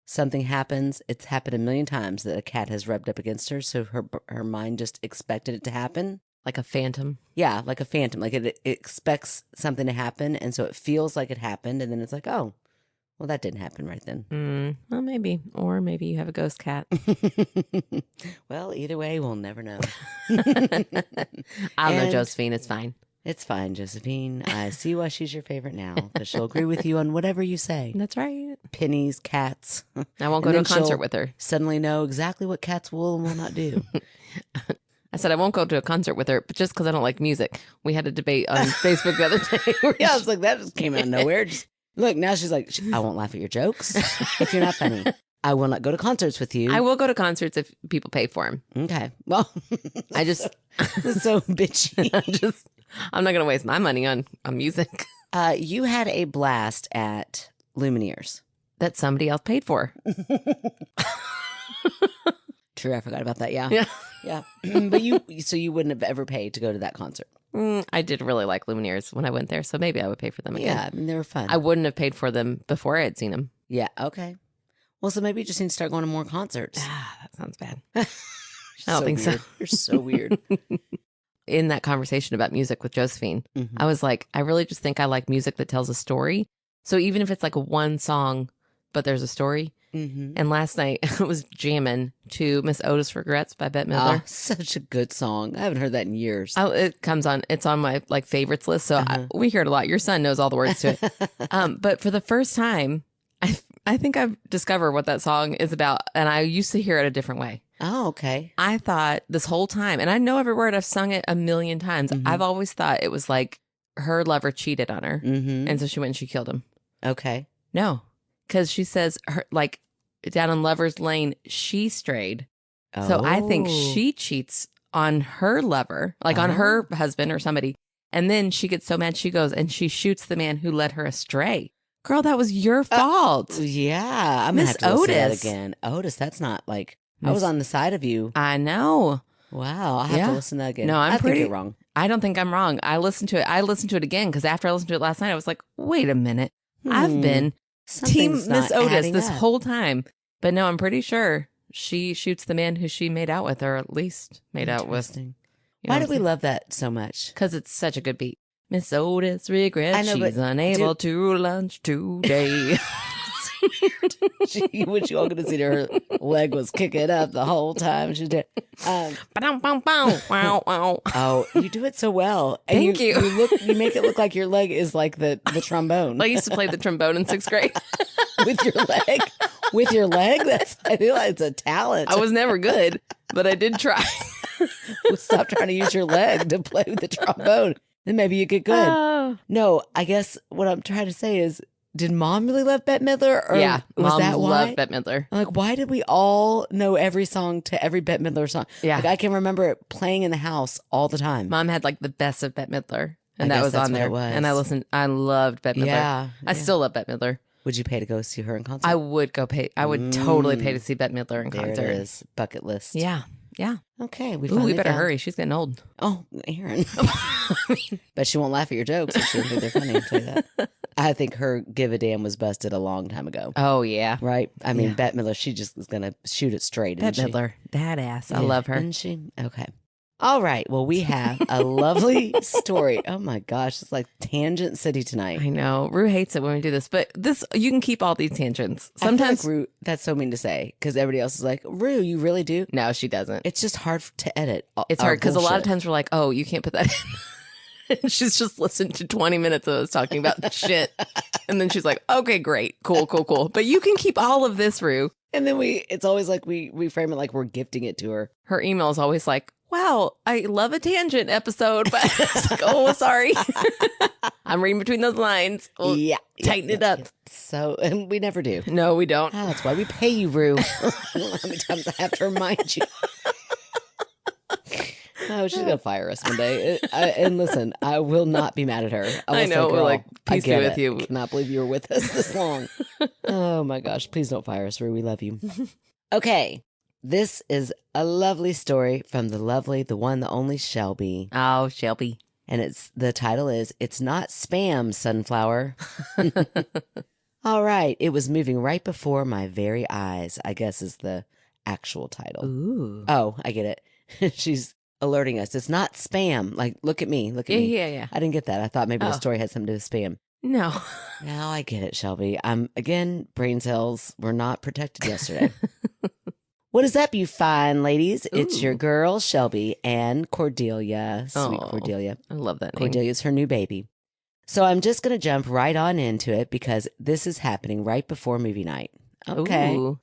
something happens, it's happened a million times that a cat has rubbed up against her, so her mind just expected it to happen. Like a phantom. Yeah, like a phantom. Like it expects something to happen, and so it feels like it happened, and then it's like, oh, well, that didn't happen right then. Well, maybe. Or maybe you have a ghost cat. Well, either way, we'll never know. I'll know Josephine. It's fine. It's fine, Josephine. I see why she's your favorite now, because she'll agree with you on whatever you say. That's right. Pennies, cats. I won't go to a concert with her. Suddenly know exactly what cats will and will not do. I said I won't go to a concert with her, but just because I don't like music. We had a debate on Facebook the other day. Yeah, I was like, that just came out of nowhere. Look, now she's like, I won't laugh at your jokes if you're not funny. I will not go to concerts with you. I will go to concerts if people pay for them. Okay. Well, I just so bitchy. I'm not going to waste my money on music. You had a blast at Lumineers that somebody else paid for. True, I forgot about that. Yeah. But you wouldn't have ever paid to go to that concert. I did really like Lumineers when I went there, so maybe I would pay for them again. Yeah, I mean, they were fun. I wouldn't have paid for them before I had seen them. Yeah. Okay. Well, so maybe you just need to start going to more concerts. That sounds bad. I don't think weird. so. You're so weird. In that conversation about music with Josephine, I was like, I really just think I like music that tells a story. So even if it's like one song, but there's a story. And last night I was jamming to Miss Otis Regrets by Bette Midler. Such a good song. I haven't heard that in years. Oh, it comes on. It's on my like favorites list. So we hear it a lot. Your son knows all the words to it. But for the first time, I think I've discovered what that song is about. And I used to hear it a different way. Oh, okay. I thought this whole time, and I know every word, I've sung it a million times. I've always thought it was like her lover cheated on her. And so she went and she killed him. Okay. No, because she says her like down in Lover's Lane, she strayed. Oh. So I think she cheats on her lover, like on her husband or somebody. And then she gets so mad, she goes and she shoots the man who led her astray. Girl, that was your fault. Yeah. I'm going to have to listen to that again. Otis, that's not like, I was on the side of you. I know. Wow. I'll have to listen to that again. No, I think you're wrong. I don't think I'm wrong. I listened to it again because after I listened to it last night, I was like, wait a minute. I've been Team Miss Otis this whole time. But no, I'm pretty sure she shoots the man who she made out with, or at least made out with. Why do we love that so much? Because it's such a good beat. Miss Otis regrets she's unable to lunch today. When she walked in to see her leg was kicking up the whole time. She did. Oh, you do it so well. And Thank you. You make it look like your leg is like the trombone. I used to play the trombone in 6th grade. With your leg? With your leg? I feel like it's a talent. I was never good, but I did try. Stop trying to use your leg to play with the trombone. Then maybe you get good. No, I guess what I'm trying to say is, did Mom really love Bette Midler? Or yeah, was Mom that why? loved Bette Midler. Like, why did we all know every song to every Bette Midler song? Yeah, like, I can remember it playing in the house all the time. Mom had like the best of Bette Midler, and that was on there. And I listened. I loved Bette Midler. Yeah, I still love Bette Midler. Would you pay to go see her in concert? I would go pay. I would totally pay to see Bette Midler in concert. There it is. Bucket list. Yeah. Yeah. Okay. We better hurry. She's getting old. Oh, Aaron. But she won't laugh at your jokes if she doesn't think they're funny. I'll tell you that. I think her Give a Damn was busted a long time ago. Oh, yeah. Right? I mean, Bette Midler, she just is going to shoot it straight. Bette Midler. Badass. I love her. Isn't she? Okay. All right. Well, we have a lovely story. Oh my gosh. It's like Tangent City tonight. I know. Rue hates it when we do this, but you can keep all these tangents. Sometimes Rue, that's so mean to say because everybody else is like, Rue, you really do? No, she doesn't. It's just hard to edit. It's hard because a lot of times we're like, oh, you can't put that in. She's just listened to 20 minutes of us talking about shit. And then she's like, okay, great. Cool. But you can keep all of this, Rue. And then it's always like we frame it like we're gifting it to her. Her email is always like, wow, I love a tangent episode, but it's like, oh, sorry. I'm reading between those lines. We'll tighten it up. So, and we never do. No, we don't. Oh, that's why we pay you, Rue. How many times I have to remind you? Oh, she's going to fire us one day. And listen, I will not be mad at her. I know. We're like, peace be with you. I cannot believe you were with us this long. Oh, my gosh. Please don't fire us, Rue. We love you. Okay. This is a lovely story from the one, the only Shelby. Oh, Shelby. And the title is It's Not Spam, Sunflower. All right. It was moving right before my very eyes, I guess is the actual title. Ooh. Oh, I get it. She's alerting us. It's not spam. Like, look at me. Look at me. Yeah. I didn't get that. I thought maybe the story had something to do with spam. No. Now I get it, Shelby. Again, brain cells were not protected yesterday. What is up, you fine ladies? Ooh. It's your girl, Shelby, and Cordelia. Sweet Cordelia. I love that name. Cordelia's her new baby. So I'm just going to jump right on into it because this is happening right before movie night. Okay. Ooh.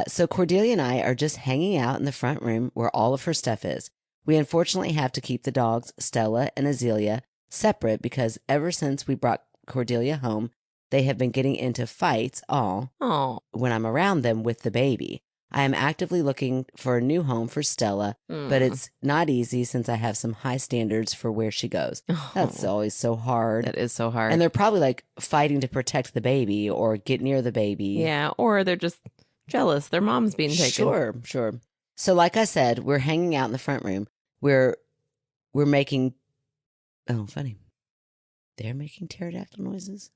So Cordelia and I are just hanging out in the front room where all of her stuff is. We unfortunately have to keep the dogs, Stella and Azealia, separate because ever since we brought Cordelia home, they have been getting into fights when I'm around them with the baby. I am actively looking for a new home for Stella, but it's not easy since I have some high standards for where she goes. That's always so hard. That is so hard. And they're probably like fighting to protect the baby or get near the baby. Yeah, or they're just jealous. Their mom's being taken. Sure. So like I said, we're hanging out in the front room. We're making, funny. They're making pterodactyl noises.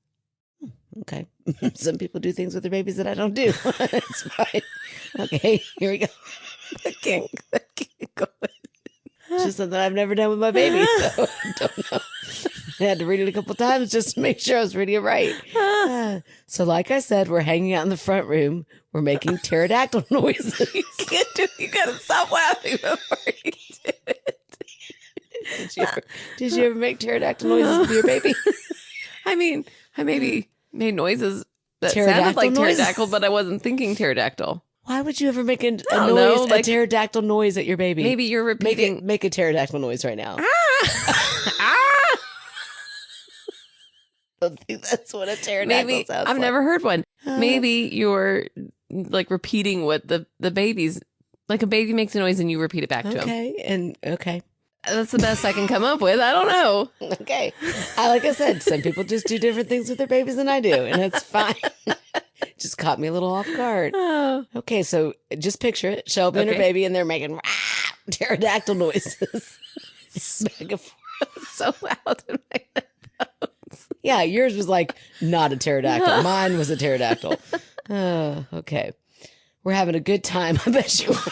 Okay. Some people do things with their babies that I don't do. It's fine. Okay, here we go. I can't go. It's just something I've never done with my baby, so I don't know. I had to read it a couple times just to make sure I was reading it right. So like I said, we're hanging out in the front room. We're making pterodactyl noises. You can't do it. You gotta stop laughing before you do it. Did you ever make pterodactyl noises with your baby? I mean, I maybe made noises that Pterodactyl sounded like noises? pterodactyl, but I wasn't thinking pterodactyl. Why would you ever make a pterodactyl noise at your baby? Maybe you're repeating. Make a pterodactyl noise right now. Ah! I don't think that's what a pterodactyl sounds like. I've never heard one. Maybe you're like repeating what the baby's, like a baby makes a noise and you repeat it back to him. Okay. That's the best I can come up with. I don't know. Okay. Like I said, some people just do different things with their babies than I do, and it's fine. Just caught me a little off guard. Oh. Okay, so just picture it. Shelby and her baby, and they're making pterodactyl noises. Back and forth. So loud in my headphones. Yeah, yours was like not a pterodactyl. Mine was a pterodactyl. Oh, okay. We're having a good time. I bet you are.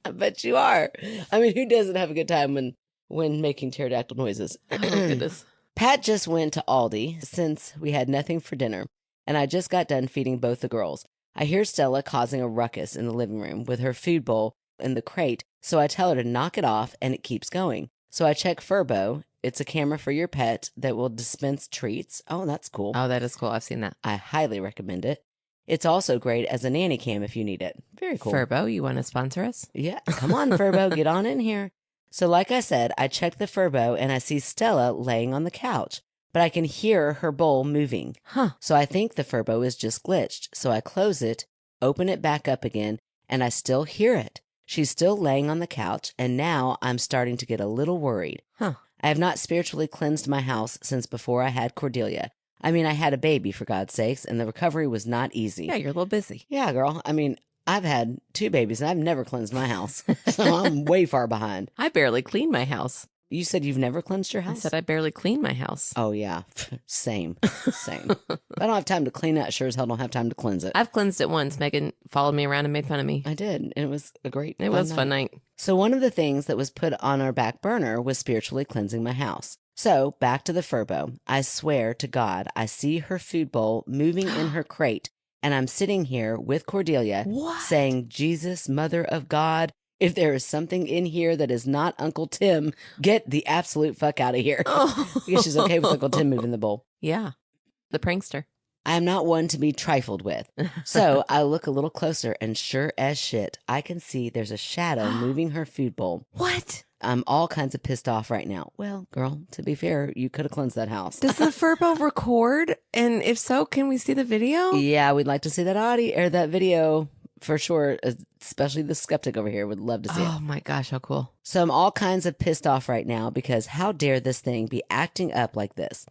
I bet you are. I mean, who doesn't have a good time when making pterodactyl noises? Oh, goodness. Pat just went to Aldi since we had nothing for dinner, and I just got done feeding both the girls. I hear Stella causing a ruckus in the living room with her food bowl in the crate, so I tell her to knock it off, and it keeps going. So I check Furbo. It's a camera for your pet that will dispense treats. Oh, that's cool. Oh, that is cool. I've seen that. I highly recommend it. It's also great as a nanny cam if you need it. Very cool. Furbo, you want to sponsor us? Yeah. Come on, Furbo. Get on in here. So like I said, I check the Furbo and I see Stella laying on the couch, but I can hear her bowl moving. So I think the Furbo is just glitched. So I close it, open it back up again, and I still hear it. She's still laying on the couch, and now I'm starting to get a little worried. I have not spiritually cleansed my house since before I had Cordelia. I mean, I had a baby, for God's sakes, and the recovery was not easy. Yeah, you're a little busy. Yeah, girl. I mean, I've had 2 babies, and I've never cleansed my house. So I'm way far behind. I barely clean my house. You said you've never cleansed your house? I said I barely clean my house. Oh, yeah. Same. I don't have time to clean it. Sure as hell don't have time to cleanse it. I've cleansed it once. Megan followed me around and made fun of me. I did. And it was a great fun night. So one of the things that was put on our back burner was spiritually cleansing my house. So back to the Furbo. I swear to God, I see her food bowl moving in her crate. And I'm sitting here with Cordelia saying, Jesus, Mother of God, If there is something in here that is not Uncle Tim, get the absolute fuck out of here. Oh. I guess she's okay with Uncle Tim moving the bowl. Yeah. The prankster. I am not one to be trifled with. So I look a little closer and sure as shit, I can see there's a shadow moving her food bowl. What? I'm all kinds of pissed off right now. Well, girl, to be fair, you could have cleansed that house. Does the Furbo record? And if so, can we see the video? Yeah, we'd like to see that audio or that video for sure. Especially the skeptic over here would love to see it. Oh my gosh, how cool. So I'm all kinds of pissed off right now because how dare this thing be acting up like this?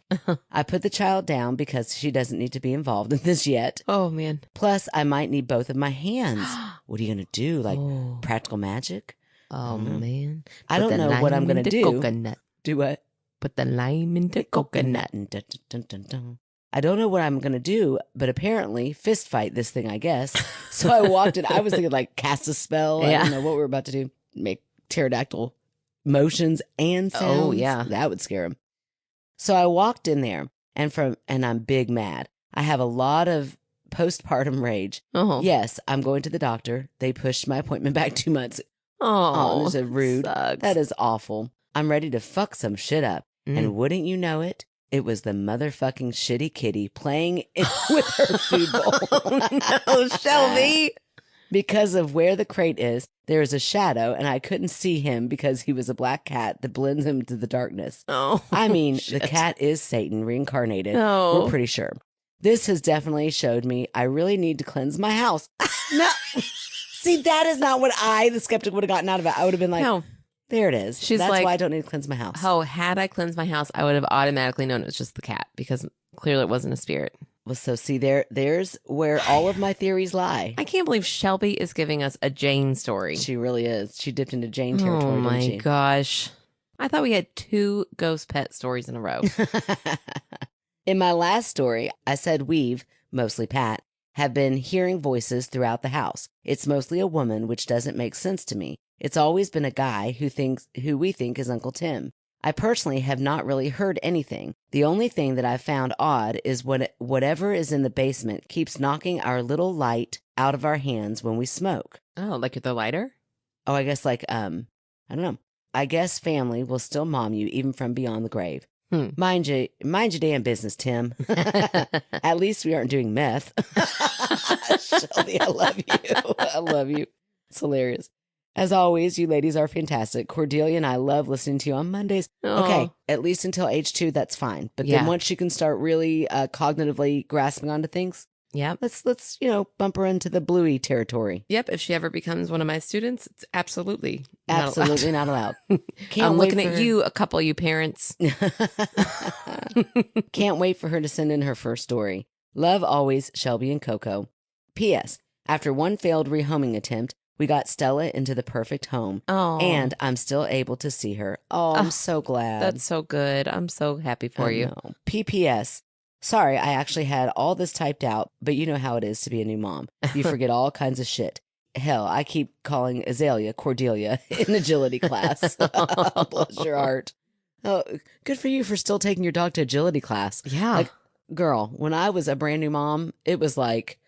I put the child down because she doesn't need to be involved in this yet. Oh man. Plus, I might need both of my hands. What are you going to do? Like practical magic? Oh man. I don't know what I'm going to do. Coconut. Do what? Put the lime in the coconut. Dun, dun, dun, dun. I don't know what I'm going to do, but apparently fist fight this thing, I guess. So I walked in. I was thinking like cast a spell. Yeah. I don't know what we were about to do. Make pterodactyl motions and sounds. Oh, yeah. That would scare him. So I walked in there and I'm big mad. I have a lot of postpartum rage. Oh. Yes, I'm going to the doctor. They pushed my appointment back 2 months. Oh, there's a rude. sucks. That is awful. I'm ready to fuck some shit up. And wouldn't you know it, it was the motherfucking shitty kitty playing with her food bowl. No, Shelby. Because of where the crate is, there is a shadow, and I couldn't see him because he was a black cat that blends him into the darkness. Oh, I mean, shit. the cat is Satan reincarnated. No. We're pretty sure. This has definitely showed me I really need to cleanse my house. No. See, that is not what the skeptic, would have gotten out of it. I would have been like, No. There it is. She's That's like, why I don't need to cleanse my house. Oh, had I cleansed my house, I would have automatically known it was just the cat because clearly it wasn't a spirit. Well, so see, there's where all of my theories lie. I can't believe Shelby is giving us a Jane story. She really is. She dipped into Jane territory, Oh didn't my she? gosh. I thought we had 2 ghost pet stories in a row. In my last story, I said we've, mostly Pat, have been hearing voices throughout the house. It's mostly a woman, which doesn't make sense to me. It's always been a guy who we think is Uncle Tim. I personally have not really heard anything. The only thing that I've found odd is whatever is in the basement keeps knocking our little light out of our hands when we smoke. Oh, like the lighter? Oh, I guess I don't know. I guess family will still mom you even from beyond the grave. Mind your damn business, Tim. At least we aren't doing meth. Shelby, I love you. I love you. It's hilarious. As always, you ladies are fantastic. Cordelia and I love listening to you on Mondays. Oh. Okay, at least until age 2, that's fine. But then once she can start really cognitively grasping onto things, Yep. let's bump her into the bluey territory. Yep. If she ever becomes one of my students, it's absolutely not allowed. I'm looking at you, a couple of you parents. Can't wait for her to send in her first story. Love always, Shelby and Coco. P.S. After one failed rehoming attempt, we got Stella into the perfect home. Oh. And I'm still able to see her. Oh, I'm so glad. That's so good. I'm so happy for you. Know. P.P.S. Sorry, I actually had all this typed out, but you know how it is to be a new mom. You forget all kinds of shit. Hell, I keep calling Azalea Cordelia in agility class. Bless your heart. Oh, good for you for still taking your dog to agility class. Yeah. Like, girl, when I was a brand new mom, it was like,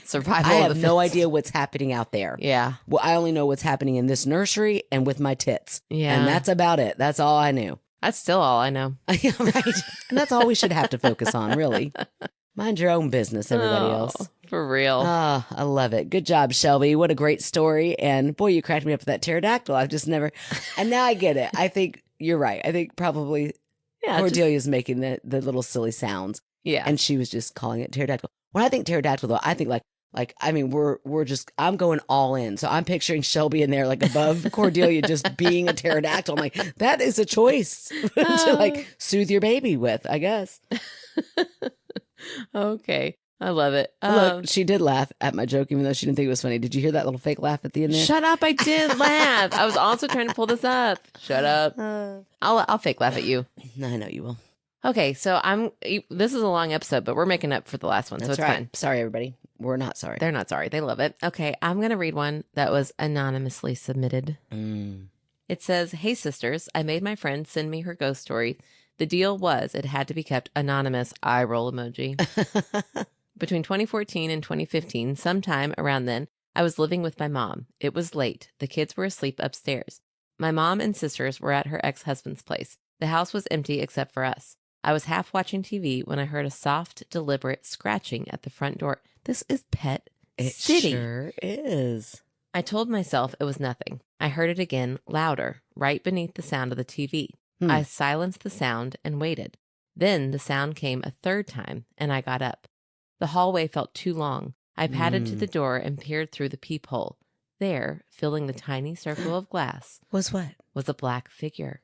survival. I have no idea what's happening out there. Yeah. Well, I only know what's happening in this nursery and with my tits. Yeah. And that's about it. That's all I knew. That's still all I know. Yeah, right. And that's all we should have to focus on, really. Mind your own business, everybody else. For real. Oh, I love it. Good job, Shelby. What a great story. And boy, you cracked me up with that pterodactyl. I've just never. And now I get it. I think you're right. I think probably Cordelia's making the little silly sounds. Yeah. And she was just calling it pterodactyl. When I think pterodactyl, though, I think we're just, I'm going all in. So I'm picturing Shelby in there, like above Cordelia, just being a pterodactyl. I'm like, that is a choice to like soothe your baby with, I guess. Okay. I love it. Look, she did laugh at my joke, even though she didn't think it was funny. Did you hear that little fake laugh at the end there? Shut up. I did laugh. I was also trying to pull this up. Shut up. I'll fake laugh at you. I know you will. Okay. So this is a long episode, but we're making up for the last one. That's so it's fine. Sorry, everybody. We're not sorry. They're not sorry. They love it. Okay. I'm going to read one that was anonymously submitted. It says, "Hey sisters, I made my friend send me her ghost story. The deal was it had to be kept anonymous. Eye roll emoji. Between 2014 and 2015, sometime around then, I was living with my mom. It was late. The kids were asleep upstairs. My mom and sisters were at her ex-husband's place. The house was empty except for us. I was half watching TV when I heard a soft, deliberate scratching at the front door. This is Pet City. It sure is. I told myself it was nothing. I heard it again, louder, right beneath the sound of the TV. I silenced the sound and waited. Then the sound came a third time, and I got up. The hallway felt too long. I padded to the door and peered through the peephole. There, filling the tiny circle of glass, Was what? was a black figure.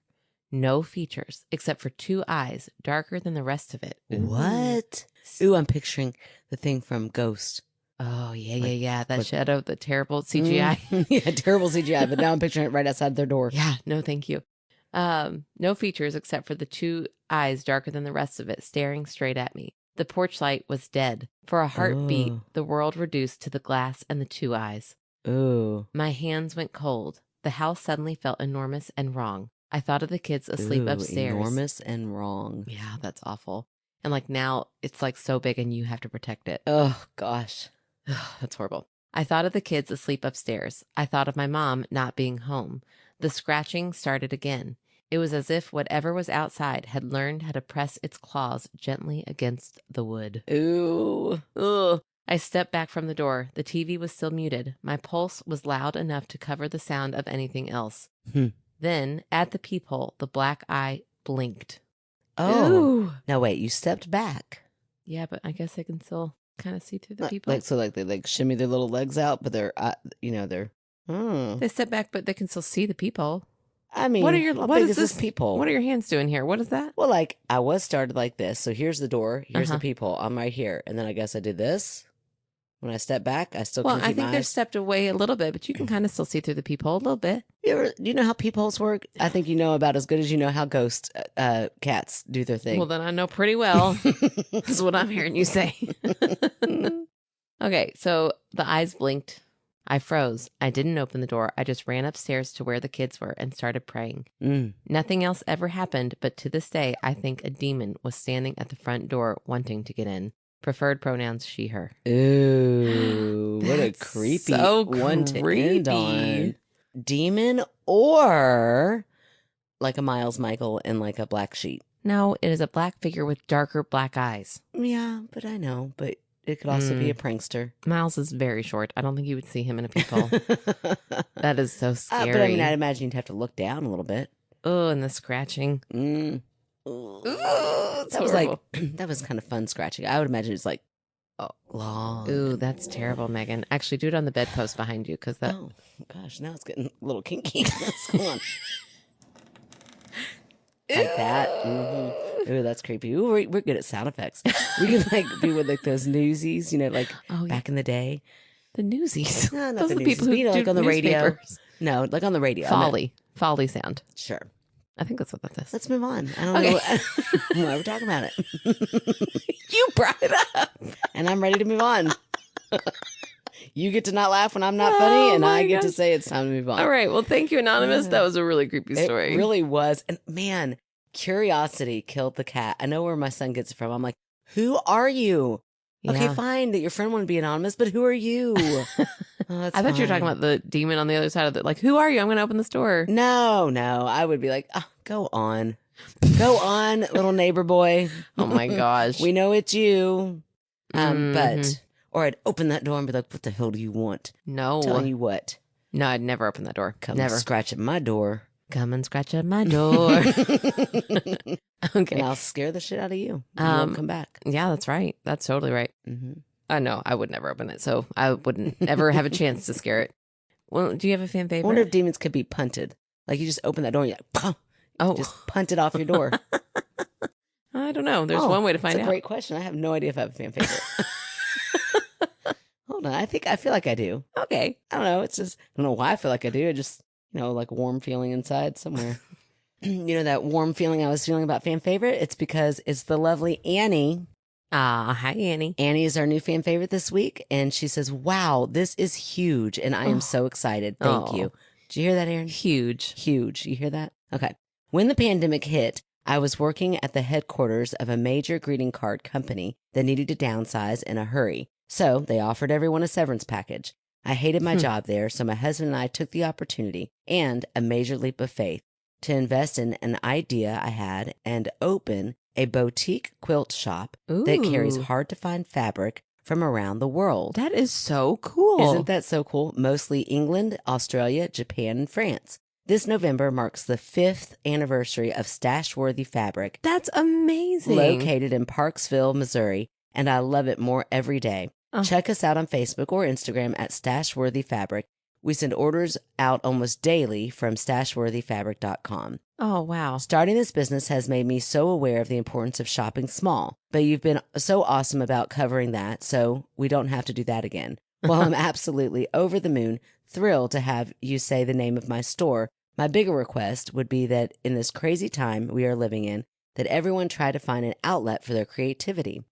No features, except for 2 eyes, darker than the rest of it. What? Ooh, I'm picturing the thing from Ghost. Oh, yeah. That shadow, the terrible CGI. Yeah, terrible CGI, but now I'm picturing it right outside their door. Yeah, no, thank you. No features except for the 2 eyes darker than the rest of it, staring straight at me. The porch light was dead. For a heartbeat, the world reduced to the glass and the 2 eyes. Ooh. My hands went cold. The house suddenly felt enormous and wrong. I thought of the kids asleep upstairs. Enormous and wrong. Yeah, that's awful. And like now, it's like so big and you have to protect it. Oh, gosh. That's horrible. I thought of the kids asleep upstairs. I thought of my mom not being home. The scratching started again. It was as if whatever was outside had learned how to press its claws gently against the wood. Ooh. Ugh. I stepped back from the door. The TV was still muted. My pulse was loud enough to cover the sound of anything else. Then, at the peephole, the black eye blinked. Oh. Ooh. Now, wait, you stepped back. Yeah, but I guess I can still kind of see through the people. They like shimmy their little legs out, but they're, they're... They step back, but they can still see the people. I mean, what is this peephole? What are your hands doing here? What is that? Well, like, I was started like this. So here's the door. Here's the peephole. I'm right here. And then I guess I did this. When I step back, I still can keep my eyes. Well, I think they've stepped away a little bit, but you can kind of still see through the peephole a little bit. Do you know how peepholes work? I think you know about as good as you know how ghost cats do their thing. Well, then I know pretty well. That's what I'm hearing you say. Okay, so the eyes blinked. I froze. I didn't open the door. I just ran upstairs to where the kids were and started praying. Nothing else ever happened, but to this day, I think a demon was standing at the front door wanting to get in. Preferred pronouns, she, her. Ooh, what a creepy one to end on. Demon or like a Miles Michael in like a black sheet. No, it is a black figure with darker black eyes. Yeah, but I know. But it could also be a prankster. Miles is very short. I don't think you would see him in a peephole. That is so scary. But I mean, I'd imagine you'd have to look down a little bit. Oh, and the scratching. Ooh, that was kind of fun scratching. I would imagine it's like long. Ooh, that's terrible, Megan. Actually, do it on the bedpost behind you because that. Oh gosh, now it's getting a little kinky. Come on, like that. Ooh, that's creepy. Ooh, we're good at sound effects. We can like be with like those newsies, like back in the day. The newsies. No, not those the are the people who do like on the radio. Newspapers. No, like on the radio. Folly sound. Sure. I think that's what that is. Let's move on. I don't know why we're talking about it. You brought it up. And I'm ready to move on. You get to not laugh when I'm not funny, and I get to say it's time to move on. All right. Well, thank you, Anonymous. That was a really creepy story. It really was. And man, curiosity killed the cat. I know where my son gets it from. I'm like, who are you? Yeah. Okay, fine that your friend wanted to be anonymous, but who are you? I thought you were talking about the demon on the other side of it. Like, who are you? I'm going to open this door. No. I would be like, go on. Go on, little neighbor boy. Oh, my gosh. We know it's you. Or I'd open that door and be like, what the hell do you want? No. Telling you what? No, I'd never open that door. Come scratch at my door. Come and scratch at my door. Okay. And I'll scare the shit out of you. You won't come back. Yeah, that's right. That's totally right. Mm-hmm. No, I would never open it. So I wouldn't ever have a chance to scare it. Well, do you have a fan favorite? I wonder if demons could be punted. Like you just open that door and you're like, just punt it off your door. I don't know. There's one way to find out. That's a great question. I have no idea if I have a fan favorite. Hold on. I feel like I do. Okay. I don't know. It's just, I don't know why I feel like I do. I just, like a warm feeling inside somewhere. That warm feeling I was feeling about fan favorite? It's because it's the lovely Annie. Hi, Annie. Annie is our new fan favorite this week. And she says, wow, this is huge. And I am so excited. Thank you. Did you hear that, Erin? Huge. You hear that? Okay. When the pandemic hit, I was working at the headquarters of a major greeting card company that needed to downsize in a hurry. So they offered everyone a severance package. I hated my job there, so my husband and I took the opportunity and a major leap of faith to invest in an idea I had and open a boutique quilt shop that carries Ooh. hard-to-find fabric from around the world. That is so cool. Isn't that so cool? Mostly England, Australia, Japan, and France. This November marks the 5th anniversary of Stashworthy Fabric. That's amazing. Located in Parksville, Missouri, and I love it more every day. Oh. Check us out on Facebook or Instagram at Stashworthy Fabric. We send orders out almost daily from stashworthyfabric.com. Oh, wow. Starting this business has made me so aware of the importance of shopping small, but you've been so awesome about covering that, so we don't have to do that again. Well, I'm absolutely over the moon, thrilled to have you say the name of my store. My bigger request would be that in this crazy time we are living in, that everyone try to find an outlet for their creativity.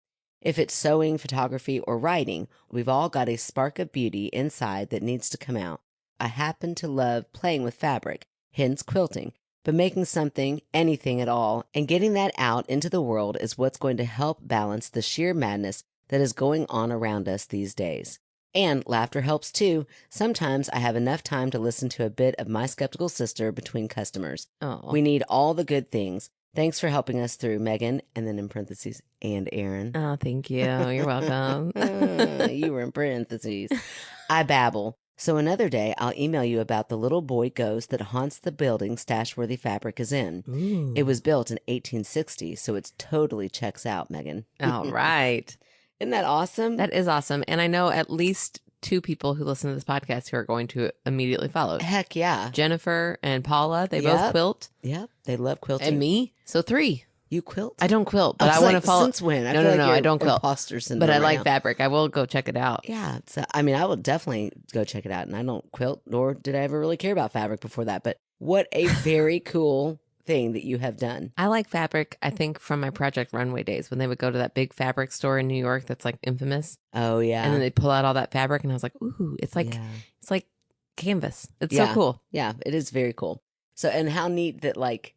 If it's sewing, photography, or writing, we've all got a spark of beauty inside that needs to come out. I happen to love playing with fabric, hence quilting, but making something, anything at all, and getting that out into the world is what's going to help balance the sheer madness that is going on around us these days. And laughter helps too. Sometimes I have enough time to listen to a bit of My Skeptical Sister between customers. Oh. We need all the good things. Thanks for helping us through, Megan, and then in parentheses, and Aaron. Oh, thank you. You're welcome. You were in parentheses. I babble. So another day, I'll email you about the little boy ghost that haunts the building Stashworthy Fabric is in. Ooh. It was built in 1860, so it totally checks out, Megan. All right. Isn't that awesome? That is awesome. And I know at least 2 people who listen to this podcast who are going to immediately follow. Heck yeah. Jennifer and Paula, they both quilt. Yep, they love quilting. And me, so 3. You quilt? I don't quilt, but I I want to like, follow. Since when? No, I don't quilt. Imposter syndrome But I right like now. fabric. I will go check it out. Yeah, so I mean, I will definitely go check it out. And I don't quilt, nor did I ever really care about fabric before that. But what a very cool thing that you have done. I like fabric, I think, from my Project Runway days when they would go to that big fabric store in New York that's like infamous. Oh yeah, And then they pull out all that fabric, and I was like, ooh, it's like canvas. It's so cool. Yeah, it is very cool. So, and how neat that like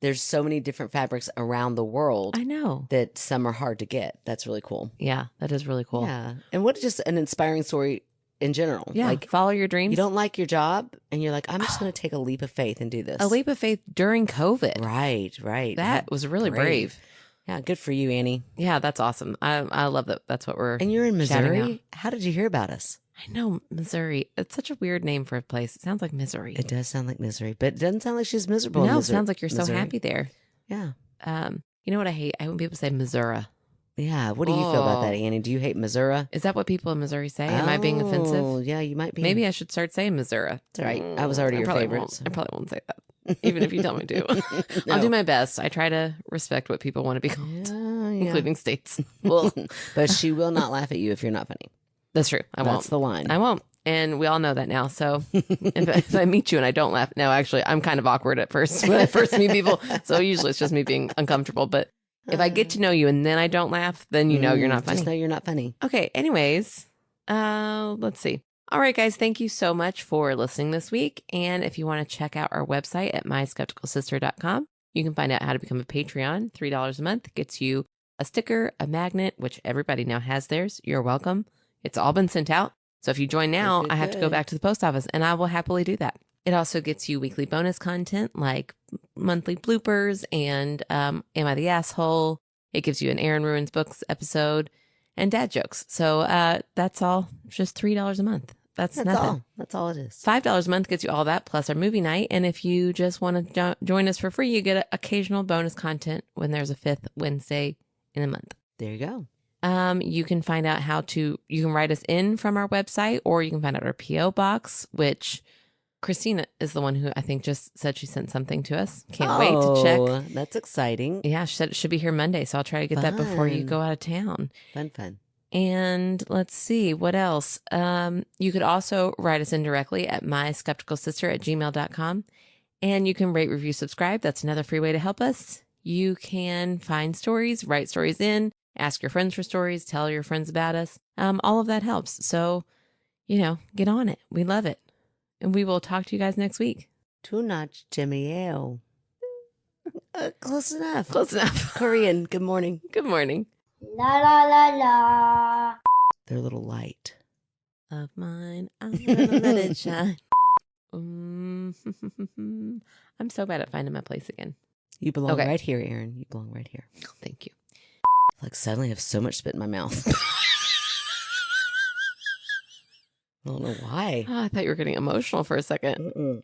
there's so many different fabrics around the world. I know that some are hard to get. That's really cool. Yeah, that is really cool. Yeah, and what just an inspiring story in general. Yeah, like follow your dreams. You don't like your job, and you're like, I'm just going to take a leap of faith and do this. A leap of faith during COVID. Right. That was really brave. Yeah, good for you, Annie. Yeah, that's awesome. I love that. That's what we're. And you're in Missouri? How did you hear about us? I know, Missouri. It's such a weird name for a place. It sounds like misery. It does sound like misery, but it doesn't sound like she's miserable. No, it sounds like you're so Missouri. happy there. Yeah. You know what I hate? I want people to say Missouri. Yeah. What do you feel about that, Annie? Do you hate Missouri? Is that what people in Missouri say? Am I being offensive? Yeah, you might be. Maybe I should start saying Missouri. It's all right. I was already your favorite. I probably won't say that, even if you tell me to. No. I'll do my best. I try to respect what people want to be called, including states. Well, but she will not laugh at you if you're not funny. That's true. I won't. That's the line. I won't. And we all know that now. So if I meet you and I don't laugh, no, actually, I'm kind of awkward at first when I first meet people. So usually it's just me being uncomfortable. But if I get to know you and then I don't laugh, then you know you're not funny. Just know you're not funny. Okay. Anyways, let's see. All right, guys. Thank you so much for listening this week. And if you want to check out our website at myskepticalsister.com, you can find out how to become a Patreon. $3 a month gets you a sticker, a magnet, which everybody now has theirs. You're welcome. It's all been sent out. So if you join now, I have to go back to the post office, and I will happily do that. It also gets you weekly bonus content like monthly bloopers and Am I the Asshole? It gives you an Aaron Ruins Books episode and dad jokes. So that's all just $3 a month. That's nothing. All. That's all it is. $5 a month gets you all that plus our movie night. And if you just want to join us for free, you get occasional bonus content when there's a 5th Wednesday in a month. There you go. You can find out you can write us in from our website, or you can find out our P.O. box, which Christina is the one who I think just said she sent something to us. Can't wait to check. That's exciting. Yeah, she said it should be here Monday, so I'll try to get that before you go out of town. Fun. And let's see, what else? You could also write us in directly at myskepticalsister@gmail.com. And you can rate, review, subscribe. That's another free way to help us. You can find stories, write stories in, ask your friends for stories, tell your friends about us. All of that helps. So, get on it. We love it. And we will talk to you guys next week. Too much, Jimmy L. Close enough. Close enough. Korean, good morning. Good morning. La la la la. They're a little light. of mine. I'm gonna let it shine. I'm so bad at finding my place again. You belong right here, Erin. You belong right here. Oh, thank you. Like suddenly I have so much spit in my mouth. I don't know why. Oh, I thought you were getting emotional for a second.